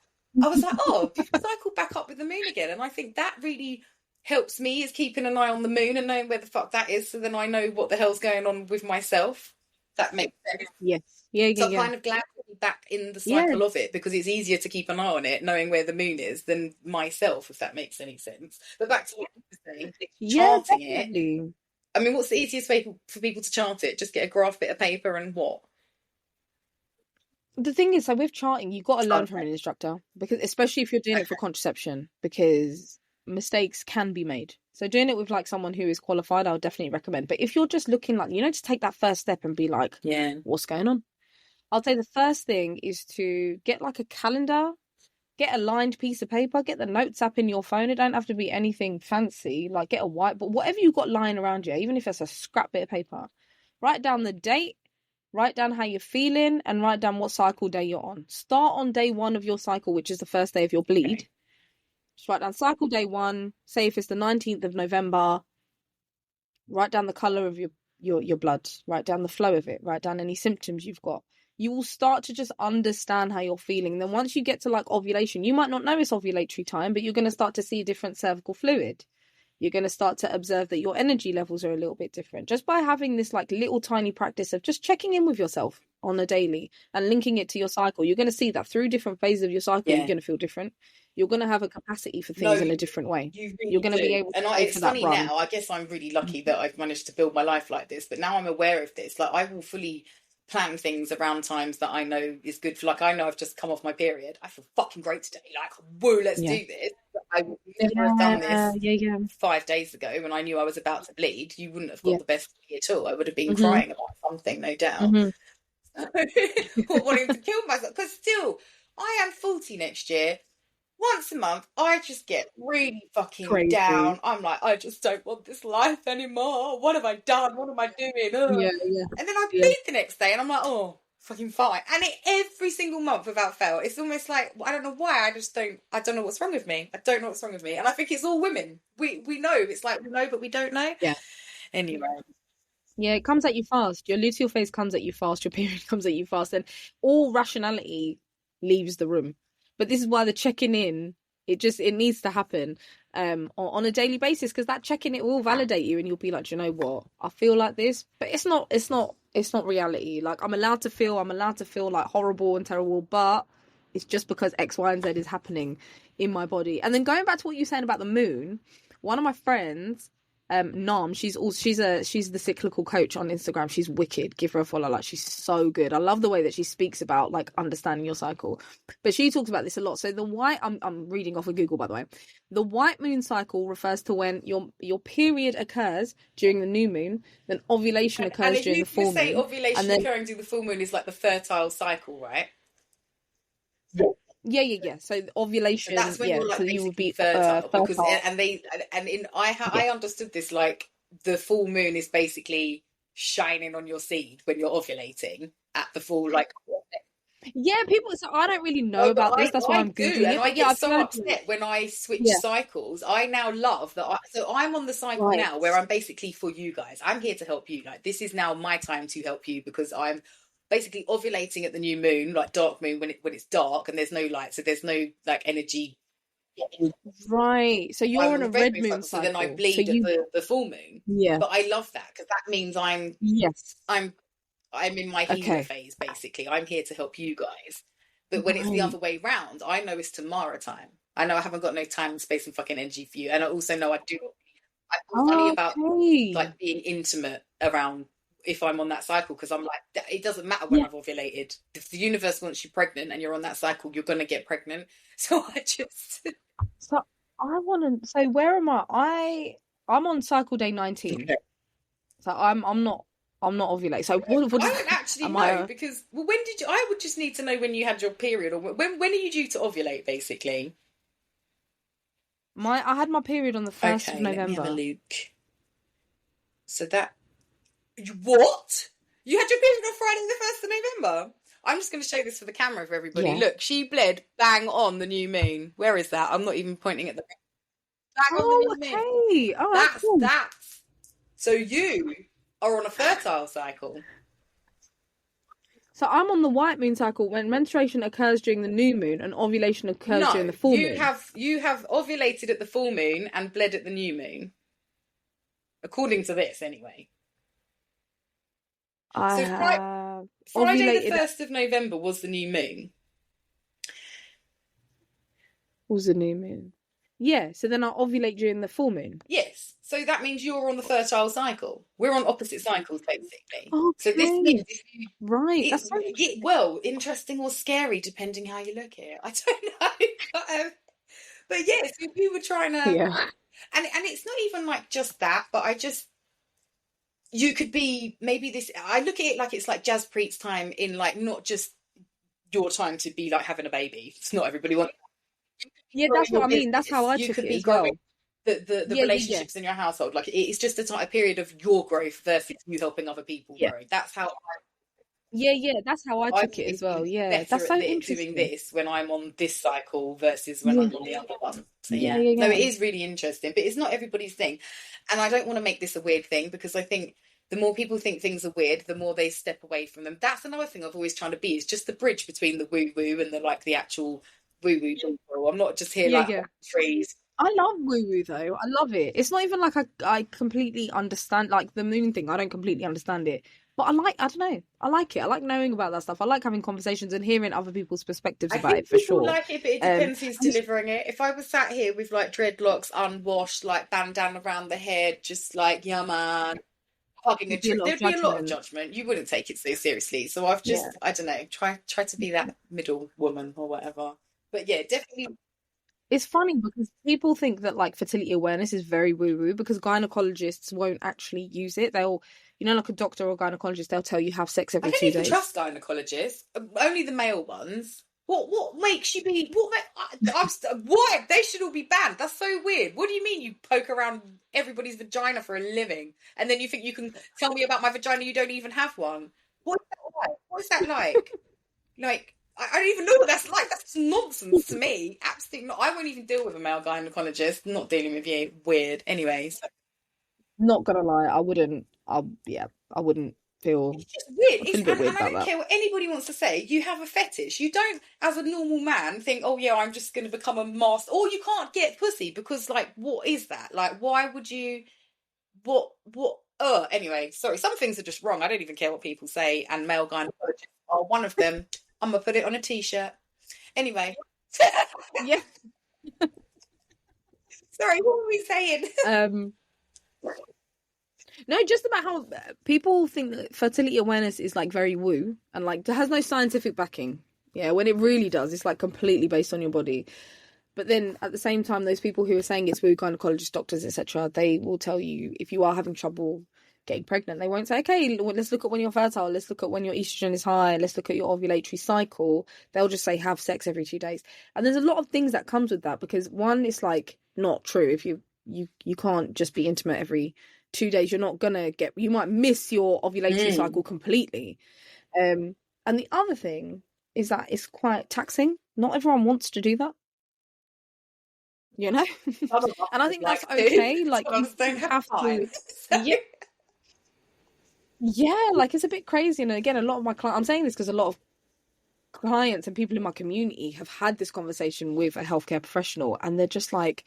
I was like, oh, you've cycled back up with the moon again. And I think that really helps me, is keeping an eye on the moon and knowing where the fuck that is. So then I know what the hell's going on with myself. That makes sense. Yes. Yeah. So I'm Yeah. kind of glad to be back in the cycle of it, because it's easier to keep an eye on it, knowing where the moon is, than myself, if that makes any sense. But back to what you were saying, charting it. I mean, what's the easiest way for people to chart it? Just get a graph, bit of paper, and what? The thing is, so with charting, you've got to learn from an instructor, because especially if you're doing it for contraception, because mistakes can be made. So doing it with like someone who is qualified, I would definitely recommend. But if you're just looking like, to take that first step and be like, yeah, what's going on? I'll say the first thing is to get like a calendar, get a lined piece of paper, get the notes app in your phone. It don't have to be anything fancy, like get a whiteboard, whatever you've got lying around you, even if it's a scrap bit of paper. Write down the date, write down how you're feeling, and write down what cycle day you're on. Start on day 1 of your cycle, which is the first day of your bleed. Okay. Just write down cycle day 1, say if it's the 19th of November, write down the colour of your blood, write down the flow of it, write down any symptoms you've got. You will start to just understand how you're feeling. Then once you get to like ovulation, you might not know it's ovulatory time, but you're going to start to see different cervical fluid. You're going to start to observe that your energy levels are a little bit different. Just by having this like little tiny practice of just checking in with yourself on a daily and linking it to your cycle, you're going to see that through different phases of your cycle, you're going to feel different. You're going to have a capacity for things in a different way. You're going to be able to it's funny now. I guess I'm really lucky that I've managed to build my life like this, but now I'm aware of this. Like I will fully plan things around times that I know is good for, like, I know I've just come off my period. I feel fucking great today. Like, whoa, let's do this. I would never have done this 5 days ago when I knew I was about to bleed. You wouldn't have got the best of me at all. I would have been crying about something, no doubt. Or wanting to kill myself. Because still, I am 40 next year. Once a month, I just get really fucking down. I'm like, I just don't want this life anymore. What have I done? What am I doing? And then I bleed the next day and I'm like, oh, fucking fine. And every single month without fail, it's almost like, I don't know why, I don't know what's wrong with me. I don't know what's wrong with me. And I think it's all women. We know. It's like, we know, but we don't know. Yeah. Anyway. Yeah, it comes at you fast. Your luteal phase comes at you fast. Your period comes at you fast. And all rationality leaves the room. But this is why the checking in, it needs to happen on a daily basis, because that checking it will validate you and you'll be like, you know what, I feel like this, but it's not reality. Like I'm allowed to feel like horrible and terrible, but it's just because X, Y, and Z is happening in my body. And then going back to what you're saying about the moon, one of my friends, Nam, she's the cyclical coach on Instagram. She's wicked. Give her a follow. Like she's so good. I love the way that she speaks about like understanding your cycle. But she talks about this a lot. So the white, I'm reading off of Google, by the way. The white moon cycle refers to when your period occurs during the new moon, then ovulation occurs during the full moon. And you say ovulation occurring during the full moon is like the fertile cycle, right? Yeah. So ovulation, so that's when you're like, so you will be fertile. Because I understood this, like the full moon is basically shining on your seed when you're ovulating at the full, like. Yeah, people. So I don't really know about this. That's why I'm googling it. I get so upset when I switch cycles. I now love that. So I'm on the cycle now where I'm basically for you guys. I'm here to help you. Like this is now my time to help you, because I'm basically ovulating at the new moon, like dark moon when it's dark and there's no light, so there's no like energy. Right. So you're on a red moon cycle. So then I bleed at the full moon. Yeah. But I love that, because that means I'm in my healer phase, basically. I'm here to help you guys. But when it's the other way round, I know it's Tamara time. I know I haven't got no time, space, and fucking energy for you. And I also know I'm funny about like being intimate around if I'm on that cycle, because I'm like, it doesn't matter when I've ovulated. If the universe wants you pregnant and you're on that cycle, you're going to get pregnant. So I just... So I want to... So where am I? I'm on cycle day 19. Okay. So I'm not ovulating. So what I don't actually know, because when did you? I would just need to know when you had your period, or when are you due to ovulate, basically. I had my period on the 1st of Okay, let me have a November. look. So that... What? You had your period on Friday the 1st of November? I'm just going to show this for the camera for everybody. Yeah. Look, she bled bang on the new moon. Where is that? I'm not even pointing at the... Bang on the Oh, new moon. okay. All right, cool. That's... So you are on a fertile cycle. So I'm on the white moon cycle when menstruation occurs during the new moon and ovulation occurs during No, the full moon. you have ovulated at the full moon and bled at the new moon. According to this, anyway. I So have Friday the ovulated. 1st of November was the new moon. Was the new moon? Yeah. So then I ovulate during the full moon. Yes. So that means you're on the fertile cycle. We're on opposite cycles, basically. Okay. So this means if you... Right. That's so interesting. well, interesting or scary, depending how you look at it. I don't know. But yes, if you were trying to... Yeah. And it's not even like just that, but you could be maybe this... I look at it like it's like Jaspreet's time in like not just your time to be like having a baby. It's not everybody wants... Yeah, that's what I mean. That's how I took it as well. The relationships in your household. Like it's just a period of your growth versus you helping other people grow. That's how that's how I took it as well. Yeah, that's so interesting. Doing this when I'm on this cycle versus when I'm on the other one. So no, it is really interesting, but it's not everybody's thing. And I don't want to make this a weird thing because I think the more people think things are weird, the more they step away from them. That's another thing I've always tried to be. It's just the bridge between the woo woo and the actual woo woo. I'm not just here trees. I love woo woo though. I love it. It's not even like I completely understand like the moon thing. I don't completely understand it, but I don't know. I like it. I like knowing about that stuff. I like having conversations and hearing other people's perspectives about it for sure. I like it, but it depends who's delivering it. If I was sat here with like dreadlocks, unwashed, like bandana around the head, just like yeah man, hugging there'd be a lot of judgment. You wouldn't take it so seriously. So I've just I don't know, try to be that middle woman or whatever. But yeah, definitely. It's funny because people think that like fertility awareness is very woo-woo because gynecologists won't actually use it. They'll, like a doctor or gynecologist, they'll tell you have sex every 2 days. I don't even trust gynecologists. Only the male ones. What makes you be... Why? They should all be banned. That's so weird. What do you mean you poke around everybody's vagina for a living and then you think you can tell me about my vagina, you don't even have one? What is that like? Like... I don't even know what that's like. That's nonsense to me. Absolutely not. I won't even deal with a male gynecologist. I'm not dealing with you. Weird. Anyways. Not gonna lie, I wouldn't. I wouldn't feel... It's just weird. And I don't care what anybody wants to say. You have a fetish. You don't, as a normal man, think, oh yeah, I'm just going to become a master. Or you can't get pussy because, like, what is that? Like, why would you... Anyway, sorry. Some things are just wrong. I don't even care what people say. And male gynecologists are one of them. I'm going to put it on a t-shirt. Anyway. Yeah. Sorry, what were we saying? No, just about how people think that fertility awareness is like very woo and like it has no scientific backing. Yeah, when it really does, it's like completely based on your body. But then at the same time, those people who are saying it's woo, gynecologists, doctors, etc., they will tell you if you are having trouble getting pregnant, they won't say, okay, let's look at when you're fertile, let's look at when your estrogen is high, let's look at your ovulatory cycle. They'll just say have sex every 2 days. And there's a lot of things that comes with that because one, it's like not true. If you can't just be intimate every 2 days, you're not gonna you might miss your ovulatory cycle completely. And the other thing is that it's quite taxing. Not everyone wants to do that. And I think that's okay. Like you don't have to. Yeah, like it's a bit crazy. And again, a lot of my clients, I'm saying this because a lot of clients and people in my community have had this conversation with a healthcare professional and they're just like,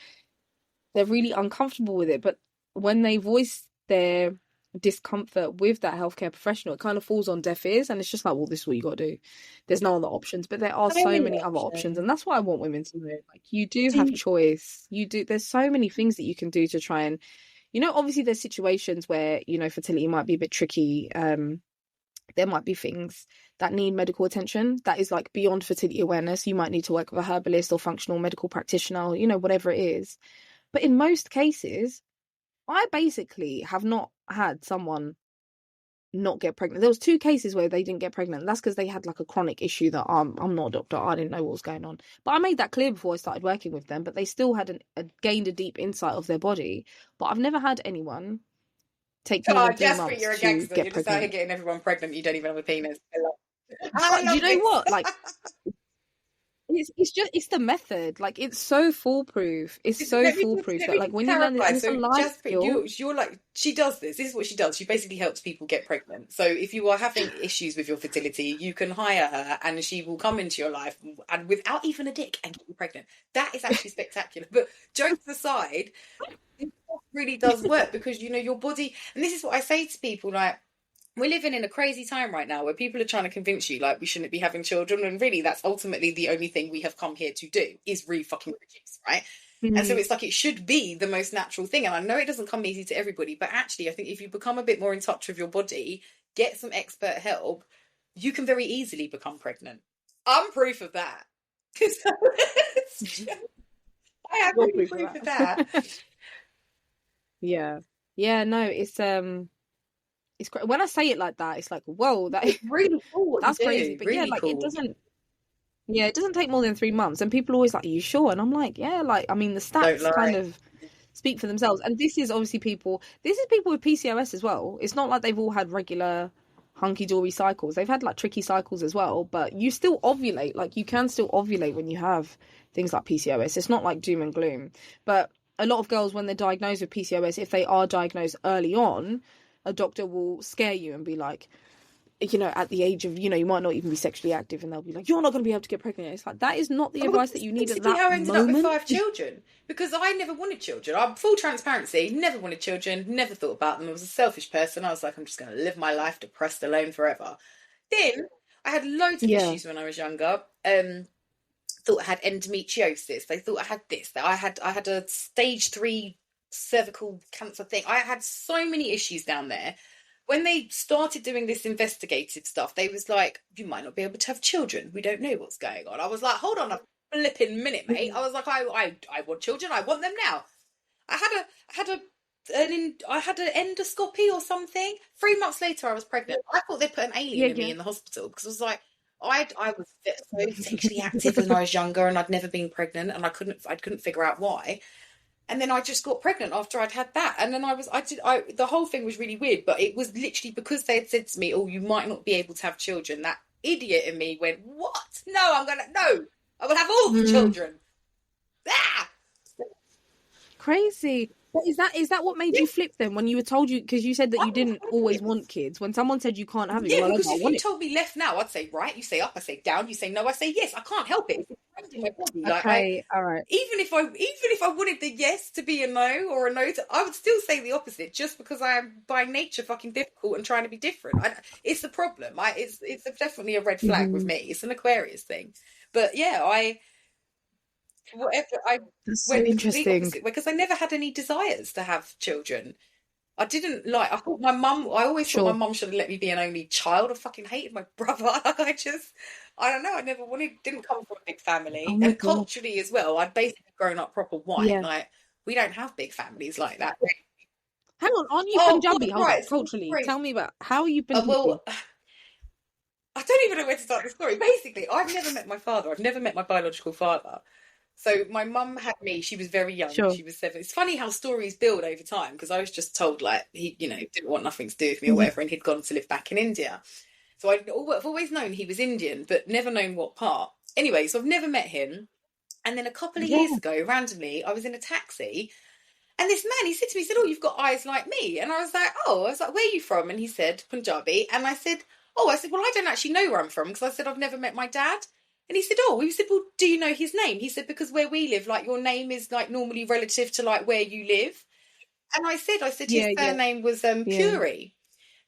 they're really uncomfortable with it. But when they voice their discomfort with that healthcare professional, it kind of falls on deaf ears and it's just like, well, this is what you got to do. There's no other options, but there are so many other options. And that's what I want women to know. Like you do have choice. There's so many things that you can do to try and, obviously there's situations where, fertility might be a bit tricky. There might be things that need medical attention that is like beyond fertility awareness. You might need to work with a herbalist or functional medical practitioner, whatever it is. But in most cases, I basically have not had someone not get pregnant. There was 2 cases where they didn't get pregnant. That's because they had like a chronic issue that I'm not a doctor. I didn't know what was going on. But I made that clear before I started working with them. But they still had gained a deep insight of their body. But I've never had anyone take more than 3 Jaspreet, months you're a to gangster. get You're just out here pregnant. getting everyone pregnant. You don't even have a penis. I But do you love know this. what? Like, it's the method. Like, it's so foolproof. It's so foolproof Let that me like just when you learn it, clarify. and it's a So, life Jaspreet, skill. you're like, she does this. This is what she does. She basically helps people get pregnant. So, if you are having issues with your fertility, you can hire her, and she will come into your life and without even a dick and get you pregnant. That is actually spectacular. But jokes aside, it really does work because your body, and this is what I say to people, like, we're living in a crazy time right now where people are trying to convince you like we shouldn't be having children, and really that's ultimately the only thing we have come here to do is fucking reproduce, right? And so it's like it should be the most natural thing. And I know it doesn't come easy to everybody, but actually I think if you become a bit more in touch with your body, get some expert help, you can very easily become pregnant. I'm proof of that. I am You're really proof proof of of that. Yeah. Yeah, no, it's when I say it like that, it's like, whoa, It's really cool what you that's crazy. do. But yeah, Really like cool. it doesn't take more than 3 months. And people are always like, are you sure? And I'm like, yeah, like, I mean, the Don't stats kind lie. of speak for themselves. And this is people with PCOS as well. It's not like they've all had regular hunky-dory cycles. They've had like tricky cycles as well, but you still ovulate. Like, you can still ovulate when you have things like PCOS. It's not like doom and gloom. But a lot of girls, when they're diagnosed with PCOS, if they are diagnosed early on, a doctor will scare you and be like, at the age of, you might not even be sexually active, and they'll be like, you're not going to be able to get pregnant. It's like, that is not the advice that That's you need at basically that how I ended up with moment. 5 children because I never wanted children. I'm full transparency, never wanted children, never thought about them. I was a selfish person. I was like, I'm just going to live my life depressed alone forever. Then I had loads of Yeah. issues when I was younger. Thought I had endometriosis. They thought I had this. That I had a stage 3 cervical cancer thing. I had so many issues down there. When they started doing this investigative stuff, they was like, you might not be able to have children. We don't know what's going on. I was like, hold on a flipping minute, mate. I was like, I want children. I want them now. I had an endoscopy or something. 3 months later, I was pregnant. I thought they'd put an alien Yeah, in me yeah. in the hospital because I was like, I was so sexually active when I was younger, and I'd never been pregnant, and I couldn't figure out why. And then I just got pregnant after I'd had that, and then the whole thing was really weird, but it was literally because they had said to me, "Oh, you might not be able to have children." That idiot in me went, "What? No, I will have all the children." Ah! Crazy. But is that what made Yeah, you flip then when you were told, because you said that you didn't always want kids? When someone said you can't have it, you're yeah, like, because okay, I if you want it. told me left now, I'd say right, you say up, I say down, you say no, I say yes. I can't help it. It's ingrained in my body. Like Okay, all right. even if I wanted the yes to be a no or a no to, I would still say the opposite just because I am by nature fucking difficult and trying to be different. It's the problem. It's definitely a red flag with Mm-hmm. me. It's an Aquarius thing. But yeah, I That's so went the complete interesting. opposite way because I never had any desires to have children. I didn't like. I thought my mum. I always thought my Sure. mum should have let me be an only child. I fucking hated my brother. I don't know. I never wanted. Didn't come from a big Oh family, my and God. culturally as well. I'd basically grown up proper white. Yeah. Like we don't have big families like that. Hang on, aren't you Oh Punjabi? God, Hold right. up, So culturally. crazy. Tell me about how are you Punjabi? Well, I don't even know where to start the story. Basically, I've never met my father. I've never met my biological father. So my mum had me. She was very young. Sure. She was 7. It's funny how stories build over time because I was just told like he, didn't want nothing to do with me or Yeah. whatever, and he'd gone to live back in India. So I've always known he was Indian, but never known what part. Anyway, so I've never met him. And then a couple of years Yeah. ago, randomly, I was in a taxi, and this man, he said to me, he said, "Oh, you've got eyes like me." And I was like, "Where are you from?" And he said, "Punjabi." And I said, "Oh," I said, "Well, I don't actually know where I'm from," because I said, "I've never met my dad." And he said, "Oh," he said, "Well, do you know his name?" He said, "Because where we live, like your name is like normally relative to like where you live." And I said his Yeah, yeah, surname was yeah. Puri.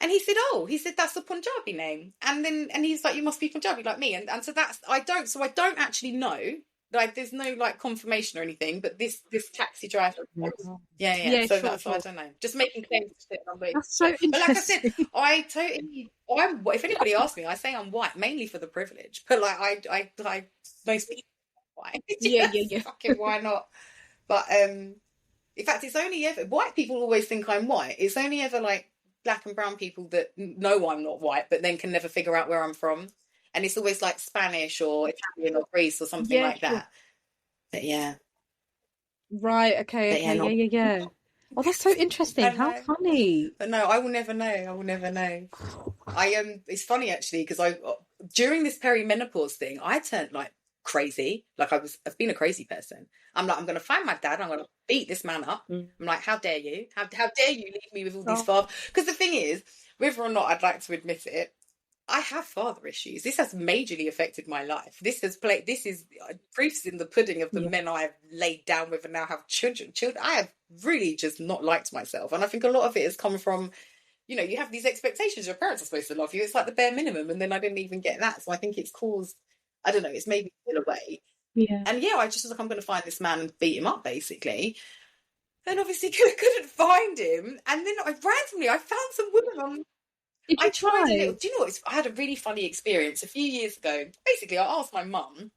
And he said, "Oh," he said, "that's a Punjabi name." And he's like, "You must be Punjabi like me." And so I don't actually know. Like there's no like confirmation or anything, but this taxi driver, Wow. yeah, yeah. Yeah, So sure, that's, I sure. don't know. Just making claims to shit. That's so But like I said, interesting. if anybody asks me, I say I'm white mainly for the privilege. But like I most people are white. Yeah, yeah, Yes, yeah. fucking why not? But in fact, it's only ever white people always think I'm white. It's only ever like black and brown people that know I'm not white, but then can never figure out where I'm from. And it's always like Spanish or Italian or Greece or something Yeah, like sure. that. But yeah, Right, okay, but yeah, okay, yeah, not. yeah, yeah. Oh, that's so I interesting. How know. funny. But no, I will never know. I will never know. It's funny actually because I during this perimenopause thing, I turned like crazy. Like I've been a crazy person. I'm like, I'm gonna find my dad. I'm gonna beat this man up. Mm. I'm like, how dare you? How dare you leave me with all these Oh, father? Because the thing is, whether or not I'd like to admit it, I have father issues. This has majorly affected my life. This is proofs in the pudding of the yeah. men I've laid down with and now have children. I have really just not liked myself, and I think a lot of it has come from, you have these expectations. Your parents are supposed to love you. It's like the bare minimum. And then I didn't even get that. So I think it's caused, I don't know, it's made me feel away. Yeah. And yeah, I just was like, I'm going to find this man and beat him up, basically. And obviously couldn't find him. And then I found some women on. Did I you tried a try? little. Do you know what? I had a really funny experience a few years ago. Basically, I asked my mum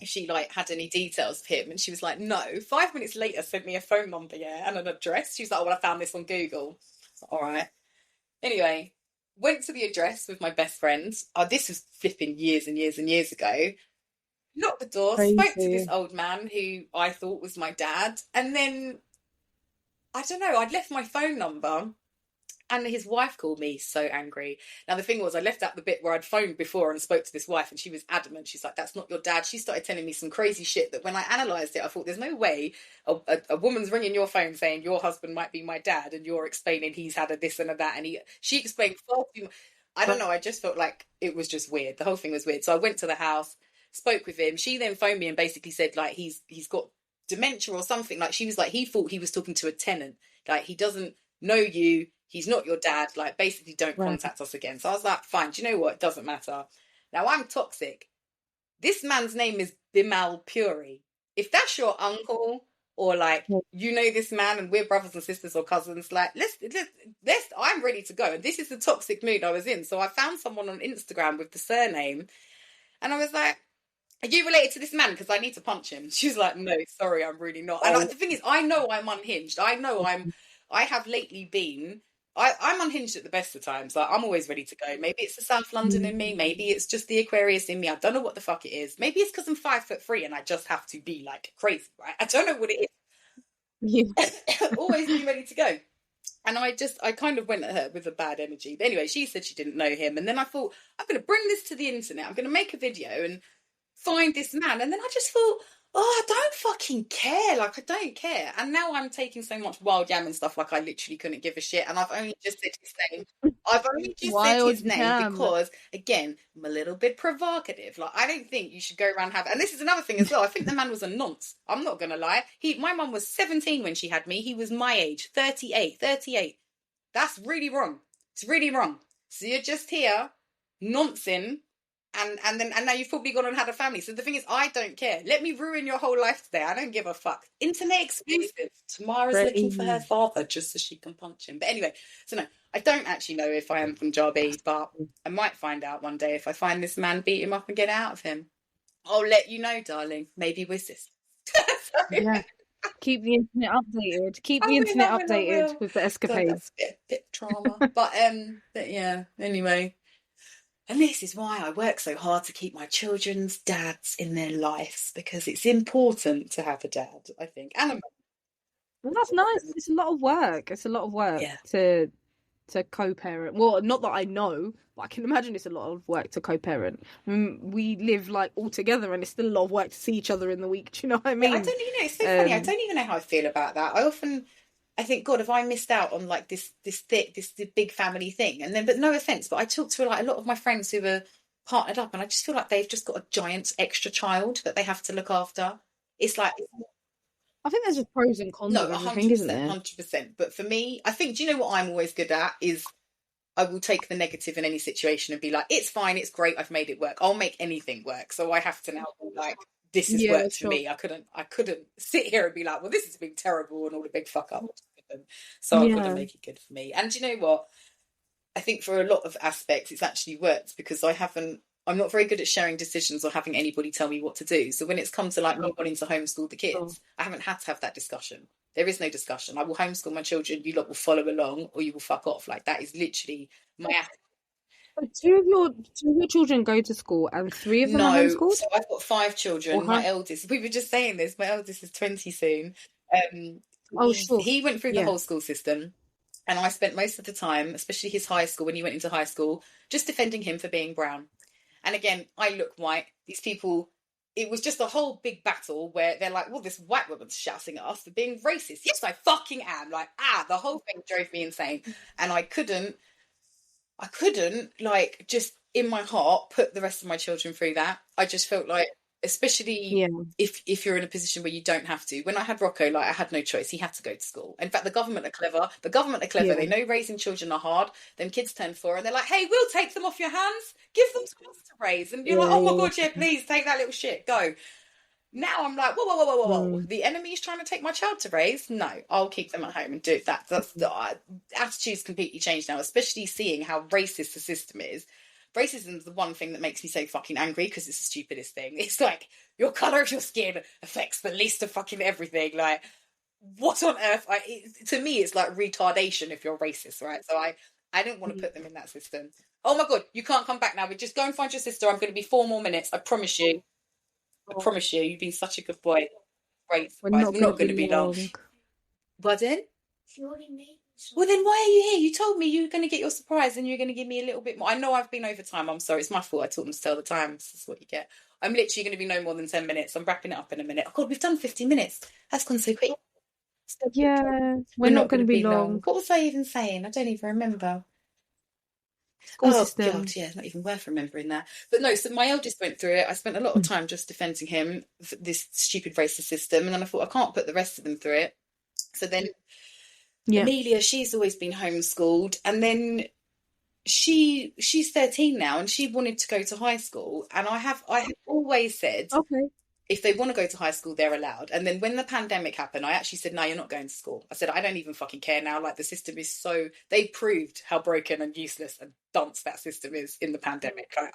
if she like had any details of him, and she was like, no. 5 minutes later, sent me a phone number, yeah, and an address. She was like, oh, well, I found this on Google. Like, all right. Anyway, went to the address with my best friend. Oh, this was flipping years and years and years ago. Knocked the door, spoke to this Crazy. old man who I thought was my dad, and then I don't know. I'd left my phone number, and his wife called me so angry. Now, the thing was, I left out the bit where I'd phoned before and spoke to this wife, and she was adamant. She's like, that's not your dad. She started telling me some crazy shit that when I analysed it, I thought, there's no way a woman's ringing your phone saying your husband might be my dad, and you're explaining he's had a this and a that. And she explained far too much. I don't know. I just felt like it was just weird. The whole thing was weird. So I went to the house, spoke with him. She then phoned me and basically said, like, he's got dementia or something. Like, she was like, he thought he was talking to a tenant. Like, he doesn't know you, he's not your dad, like basically don't Right. contact us again. So I was like, fine, do you know what, it doesn't matter. Now I'm toxic. This man's name is Bimal Puri. If that's your uncle, or like you know this man and we're brothers and sisters or cousins, like let's I'm ready to go. And this is the toxic mood I was in. So I found someone on Instagram with the surname, and I was like, are you related to this man? Because I need to punch him. She's like, no, sorry, I'm really not. And the thing is, I know I'm unhinged. I have lately been, I'm unhinged at the best of times. Like, I'm always ready to go. Maybe it's the South London in me. Maybe it's just the Aquarius in me. I don't know what the fuck it is. Maybe it's because I'm 5'3" and I just have to be like crazy, right? I don't know what it Yeah. is. Always be ready to go. And I kind of went at her with a bad energy. But anyway, she said she didn't know him. And then I thought, I'm going to bring this to the internet. I'm going to make a video and find this man. And then I just thought, oh, I don't fucking care. Like, I don't care. And now I'm taking so much wild yam and stuff, like I literally couldn't give a shit. And I've only just said his name. I've only just said Wild his name yam. because, again, I'm a little bit provocative. Like, I don't think you should go around having. And this is another thing as well. I think the man was a nonce. I'm not gonna lie. My mum was 17 when she had me. He was my age, 38. 38. That's really wrong. It's really wrong. So you're just here, noncing, and now you've probably gone and had a family. So the thing is, I don't care. Let me ruin your whole life today. I don't give a fuck. Internet exclusive. Tamara's looking for her father just so she can punch him. But anyway, so no, I don't actually know if I am Punjabi, but I might find out one day if I find this man, beat him up and get out of him. I'll let you know, darling. Maybe we're sisters. Yeah. Keep the internet updated. Keep I the will, internet I will, I updated will. with the God, escapades. that's a bit trauma. But yeah, anyway. And this is why I work so hard to keep my children's dads in their lives, because it's important to have a dad, I think. And a mum. Well, that's nice. It's a lot of work. It's a lot of work Yeah. to co-parent. Well, not that I know, but I can imagine it's a lot of work to co-parent. We live like all together, and it's still a lot of work to see each other in the week. Do you know what I mean? I don't, it's so funny. I don't even know how I feel about that. I think, God, have I missed out on like this big family thing? And then, but no offense, but I talk to like a lot of my friends who are partnered up, and I just feel like they've just got a giant extra child that they have to look after. It's like, I think there's just pros and cons no, of everything, isn't 100%, there? 100%. But for me, I think, do you know what I'm always good at is I will take the negative in any situation and be like, it's fine, it's great, I've made it work. I'll make anything work. So I have to now be like, this has worked for me. I couldn't sit here and be like, well, this has been terrible and all the big fuck up. So I've got to make it good for me. And do you know what? I think for a lot of aspects, it's actually worked because I'm not very good at sharing decisions or having anybody tell me what to do. So when it's come to like me wanting to homeschool the kids, I haven't had to have that discussion. There is no discussion. I will homeschool my children. You lot will follow along, or you will fuck off. Like that is literally my. But two of your children go to school, and three of them are No, so homeschooled, I've got five or children. My how? eldest, we were just saying this. My eldest is 20 soon. Oh, sure. He went through the Yeah. whole school system, and I spent most of the time, especially his high school when he went into high school, just defending him for being brown. And again, I look white. These people, it was just a whole big battle where they're like, well, this white woman's shouting at us for being racist. Yes, I fucking am. Like, the whole thing drove me insane. And I couldn't like just in my heart put the rest of my children through that. I just felt like, especially Yeah. if you're in a position where you don't have to. When I had Rocco, like I had no choice. He had to go to school. In fact, the government are clever. The government are clever. Yeah. They know raising children are hard. Then kids turn 4 and they're like, hey, we'll take them off your hands. Give them to us to raise. And you're like, Yeah. oh my Yeah. God, yeah, please take that little shit. Go. Now I'm like, whoa, whoa, whoa, whoa, whoa, whoa. Mm. The enemy's trying to take my child to raise? No, I'll keep them at home and do that. That's the attitude's completely changed now, especially seeing how racist the system is. Racism is the one thing that makes me so fucking angry because it's the stupidest thing. It's like your color of your skin affects the least of fucking everything. Like, what on earth? To me, it's like retardation if you're racist, right? So I didn't want to put them in that system. Oh my God, you can't come back now. We just go and find your sister. I'm going to be 4 more minutes. I promise you. I Oh, promise you, you've been such a good boy. Great we're surprise. not We're going to not going be to be long. long. Pardon? Well, then why are you here? You told me you were going to get your surprise and you were going to give me a little bit more. I know I've been over time. I'm sorry. It's my fault. I taught them to tell the time. This is what you get. I'm literally going to be no more than 10 minutes. I'm wrapping it up in a minute. Oh, God, we've done 50 minutes. That's gone so quick. So quick. Yeah, we're We're not not going going to to be be long. long. What was I even saying? I don't even remember. School Oh God, system. yeah, not even worth remembering that. But no, so my eldest went through it. I spent a lot of time just defending him for this stupid racist system, and then I thought I can't put the rest of them through it. So then Yeah. Amelia, she's always been homeschooled, and then she's 13 now, and she wanted to go to high school, and I have always said Okay. if they want to go to high school, they're allowed. And then when the pandemic happened, I actually said, no, you're not going to school. I said, I don't even fucking care now. Like the system is so, they proved how broken and useless and dunce that system is in the pandemic. And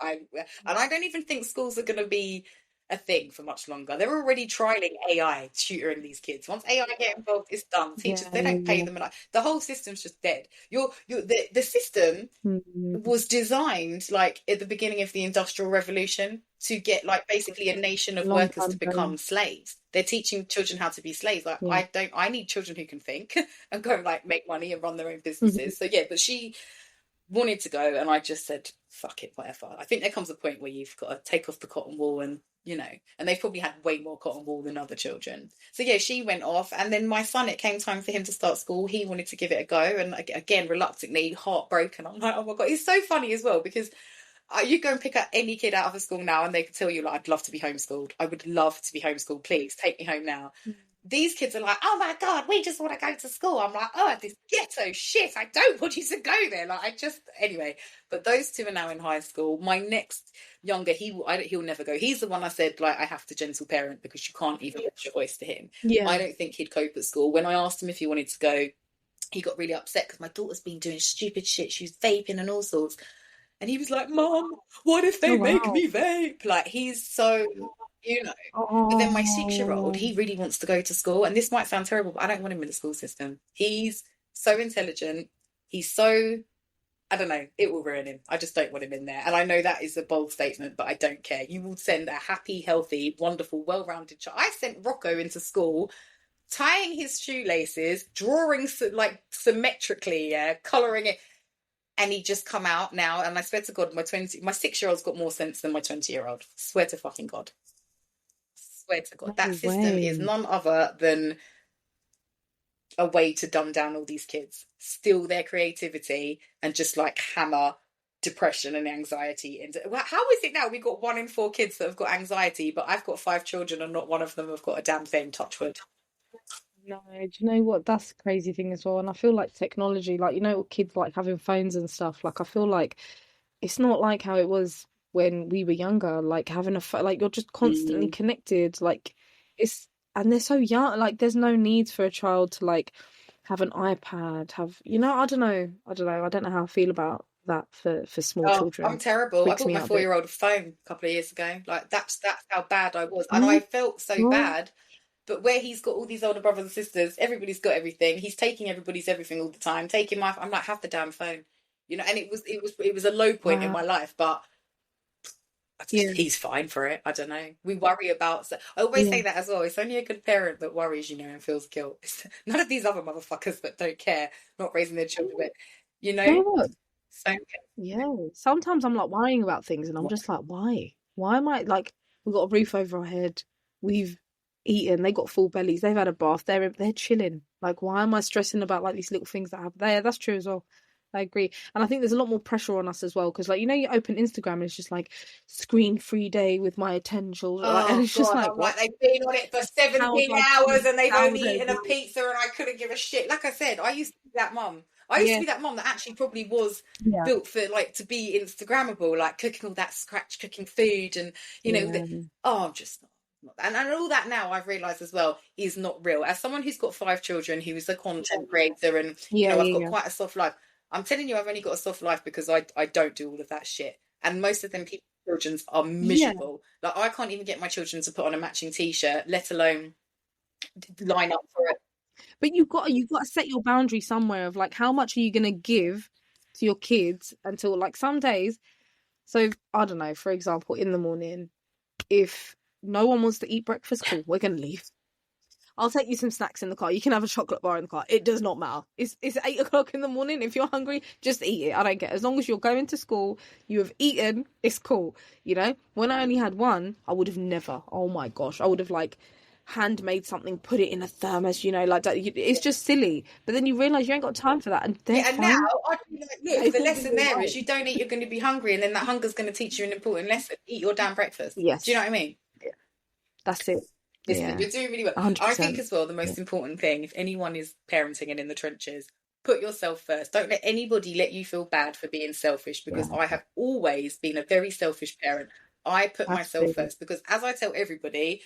I don't even think schools are going to be a thing for much longer. They're already trialing AI tutoring these kids. Once AI get involved, it's done. Teachers, Yeah, they yeah, don't pay yeah. them enough. The whole system's just dead. The system Mm. was designed like at the beginning of the Industrial Revolution to get like basically a nation A of long workers time to ago. become slaves. They're teaching children how to be slaves. Like Yeah. I need children who can think and go and like make money and run their own Mhm. businesses. So yeah, but she wanted to go and I just said, fuck it, whatever. I think there comes a point where you've got to take off the cotton wool and and they've probably had way more cotton wool than other children. So yeah, she went off and then my son, it came time for him to start school. He wanted to give it a go and again, reluctantly, heartbroken. I'm like, oh my God, it's so funny as well because you go and pick up any kid out of a school now and they could tell you like, I'd love to be homeschooled. I would love to be homeschooled. Please take me home now. These kids are like, oh my God, we just want to go to school. I'm like, oh, this ghetto shit. I don't want you to go there. Like, anyway. But those two are now in high school. My next younger, he'll never go. He's the one I said, like, I have to gentle parent because you can't even put your voice to him. Yeah. I don't think he'd cope at school. When I asked him if he wanted to go, he got really upset because my daughter's been doing stupid shit. She was vaping and all sorts. And he was like, Mom, what if Oh they make wow. me vape? Like, he's so, you know. But then my 6-year-old, Oh. he really wants to go to school. And this might sound terrible, but I don't want him in the school system. He's so intelligent. He's so, I don't know, it will ruin him. I just don't want him in there. And I know that is a bold statement, but I don't care. You will send a happy, healthy, wonderful, well-rounded child. I sent Rocco into school tying his shoelaces, drawing like symmetrically, yeah, colouring it, and he just come out now. And I swear to God, my 6-year-old's got more sense than my 20-year-old. Swear to fucking God. Swear to God, No that system is way. none other than a way to dumb down all these kids, steal their creativity, and just like hammer depression and anxiety into. Well, how is it now? We got 1 in 4 kids that have got anxiety, but I've got 5 children and not one of them have got a damn thing. Touch wood. No, do you know what? That's the crazy thing as well. And I feel like technology, like, kids like having phones and stuff, like, I feel like it's not like how it was when we were younger, like having a phone, like, you're just constantly Mm. connected. Like, and they're so young, like, there's no need for a child to, like, have an iPad, I don't know. I don't know how I feel about that for small Oh, I'm children. terrible. I Freaks bought me my out a bit. 4-year-old a phone a couple of years ago. Like that's how bad I was, Oh and I my felt so God. bad But where he's got all these older brothers and sisters, everybody's got everything. He's taking everybody's everything all the time. Taking my, I'm like, have the damn phone, And it was a low point in Wow. my life, but Yeah. he's fine for it. I don't know. We worry about. I always Yeah. say that as well. It's only a good parent that worries, and feels guilt. None of these other motherfuckers that don't care, not raising their children, but you You know know. what? So Yeah. Sometimes I'm like worrying about things and I'm just like, why? Why am I like, we've got a roof over our head, we've eaten, they got full bellies, they've had a bath, they're chilling. Like, why am I stressing about like these little things that happen? There, that's true as well. I agree. And I think there's a lot more pressure on us as well. Because like, you open Instagram and it's just like screen free day with my attention. And Oh it's just God, like, I'm what? like, they've been on it for How 17 do I hours keep? and they've How only do I eaten a do? pizza and I couldn't give a shit. Like I said, I used to be that mum. I used to Yeah. be that mum that actually probably was Yeah. built for like to be Instagrammable, like cooking all that scratch cooking food and Yeah. I'm just not. And all that now I've realised as well is not real. As someone who's got 5 children, who is a content creator, and Yeah. I've got Yeah. quite a soft life. I'm telling you, I've only got a soft life because I don't do all of that shit. And most of them people children's are Yeah. miserable. Like I can't even get my children to put on a matching t-shirt, let alone line up for it. But you've got to set your boundary somewhere of like how much are you gonna give to your kids until like some days. So I don't know, for example, in the morning, if no one wants to eat breakfast, cool, we're gonna leave. I'll take you some snacks in the car. You can have a chocolate bar in the car. It does not matter. It's 8 o'clock in the morning. If you're hungry, just eat it. I don't care. As long as you're going to school, you have eaten, it's cool. When I only had one, I would have never. Oh my gosh, I would have like handmade something, put it in a thermos. Like that. It's just silly. But then you realise you ain't got time for that, and they're Yeah, and now fine. I'd be like, look, They the will be lesson there is alright. you don't eat, you're going to be hungry, and then that hunger's going to teach you an important lesson. Eat your damn breakfast. Do you know Yes, what I mean? that's it. Listen, Yeah, you're doing really well. I think 100%. as well, the Yeah, most important thing, if anyone is parenting and in the trenches, put yourself first. Don't let anybody let you feel bad for being selfish, because yeah, I have always been a very selfish parent. I put myself absolutely. first because, as I tell everybody,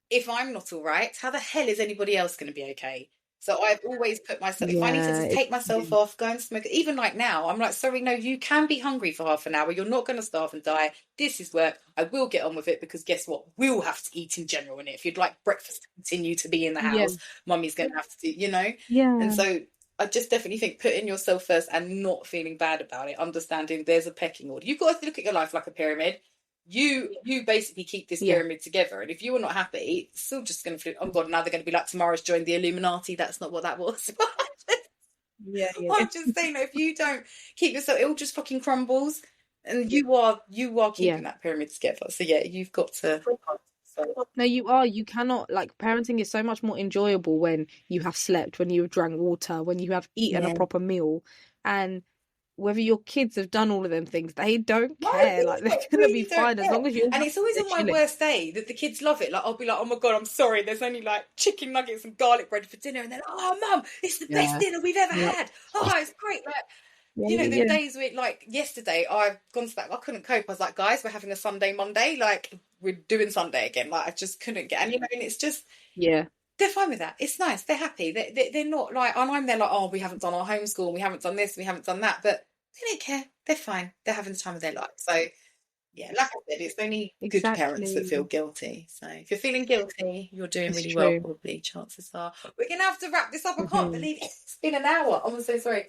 if I'm not all right, how the hell is anybody else going to be okay? So I've always put myself, if I need to Yeah, just take myself off, go and smoke, even like now, I'm like, sorry, no, you can be hungry for half an hour. You're not going to starve and die. This is work. I will get on with it because guess what? We'll have to eat in general. And if you'd like breakfast to continue to be in the yeah, house, mummy's going to have to do. And yeah, so I just definitely think putting yourself first and not feeling bad about it, understanding there's a pecking order. You've got to look at your life like a pyramid. You basically keep this yeah, pyramid together, and if you are not happy, it's still just going to flip. Oh God, now they're going to be like, Tamara's joined the Illuminati. That's not what that was. yeah, yeah, I'm just saying, if you don't keep yourself, it all just fucking crumbles, and you are yeah. keeping that pyramid together. So yeah, you've got to. So, No, you are. You cannot, like, parenting is so much more enjoyable when you have slept, when you have drank water, when you have eaten a yeah. proper meal. And whether your kids have done all of them things, they don't No, care. Like, they're they gonna be really don't fine as care. long as you're And happy, it's always they're on my chilling. worst day that the kids love it. Like, I'll be like, oh my God, I'm sorry. There's only like chicken nuggets and garlic bread for dinner. And then, oh, Mum, it's the best Yeah. dinner we've ever Yeah. had. Oh, it's great. Like, Yeah, yeah, the yeah. days where, like, yesterday, I've gone to that, I couldn't cope. I was like, guys, we're having a Sunday, Monday. Like, we're doing Sunday again. Like, I just couldn't get, and it's just, Yeah. they're fine with that. It's nice. They're happy. They're not like, and I'm there like, oh, we haven't done our homeschool. We haven't done this. We haven't done that. But they don't care. They're fine. They're having the time of their life. So, yeah, like I said, it's only good parents that Exactly. feel guilty. So if you're feeling guilty, you're doing It's really well, true. probably. Chances are. We're going to have to wrap this up. I can't Hmm. believe it's been an hour. I'm so sorry.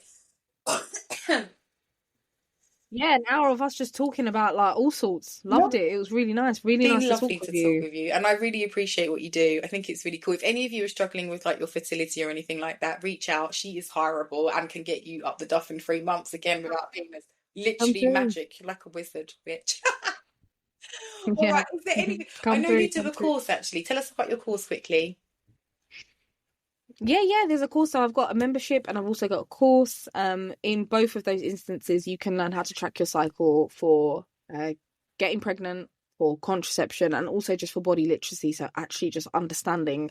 Yeah, an hour of us just talking about like all sorts. Loved No, it. It was really nice. Really been nice to talk lovely with to talk you. with you, and I really appreciate what you do. I think it's really cool. If any of you are struggling with like your fertility or anything like that, reach out. She is hireable and can get you up the duff in 3 months again without penis. Come Literally through. magic. You're like a wizard, bitch. All Yeah. right. Is there anything? I Come know you through. did Come a through. course actually. Tell us about your course quickly. Yeah, yeah, there's a course. So I've got a membership and I've also got a course. In both of those instances, you can learn how to track your cycle for getting pregnant, for contraception, and also just for body literacy. So actually just understanding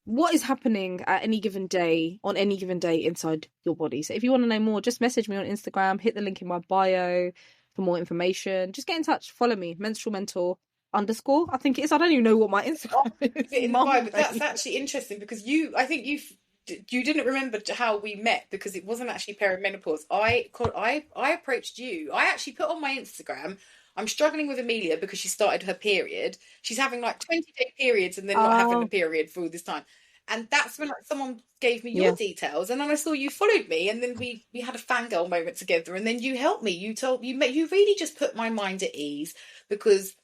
what is happening at any given day, on any given day inside your body. So if you want to know more, just message me on Instagram, hit the link in my bio for more information. Just get in touch, follow me, Menstrual Mentor underscore, I think it is. I don't even know what my I'll Instagram leave is. it in the bio, Mum but that's brain. actually interesting because I think you didn't remember how we met because it wasn't actually perimenopause. I approached you. I actually put on my Instagram. I'm struggling with Amelia because she started her period. She's having like 20-day periods and then not having a Oh, period for all this time. And that's when like someone gave me your yeah. details, and then I saw you followed me, and then we had a fangirl moment together, and then you helped me. You really just put my mind at ease because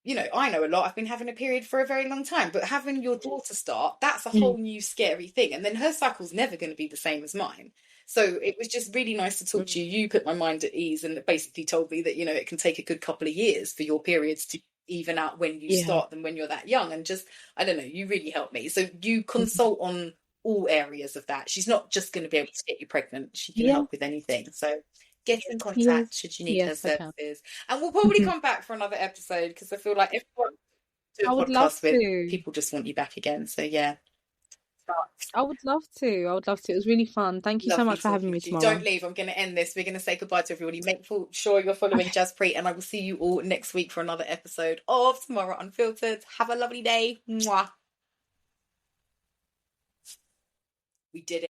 I know a lot. I've been having a period for a very long time, but having your daughter start, that's a Mm, whole new scary thing. And then her cycle's never going to be the same as mine. So it was just really nice to talk to mm, you. You put my mind at ease and basically told me that, it can take a good couple of years for your periods to even out when you yeah. start them when you're that young. And just, I don't know, you really helped me. So you Mhm. consult on all areas of that. She's not just going to be able to get you pregnant. She can Yeah. help with anything. So get in contact Yes. should you need her Yes, I can. services. And we'll probably Mhm. come back for another episode because I feel like everyone do I a would love podcast with, to. people just want you back again. So yeah, I would love to. I would love to. It was really fun. Thank you so lovely much for having talking me, to you. Don't Tamara. leave. I'm going to end this. We're going to say goodbye to everybody. Make sure you're following Okay. Jaspreet, and I will see you all next week for another episode of Tamara Unfiltered. Have a lovely day. Mwah. We did it.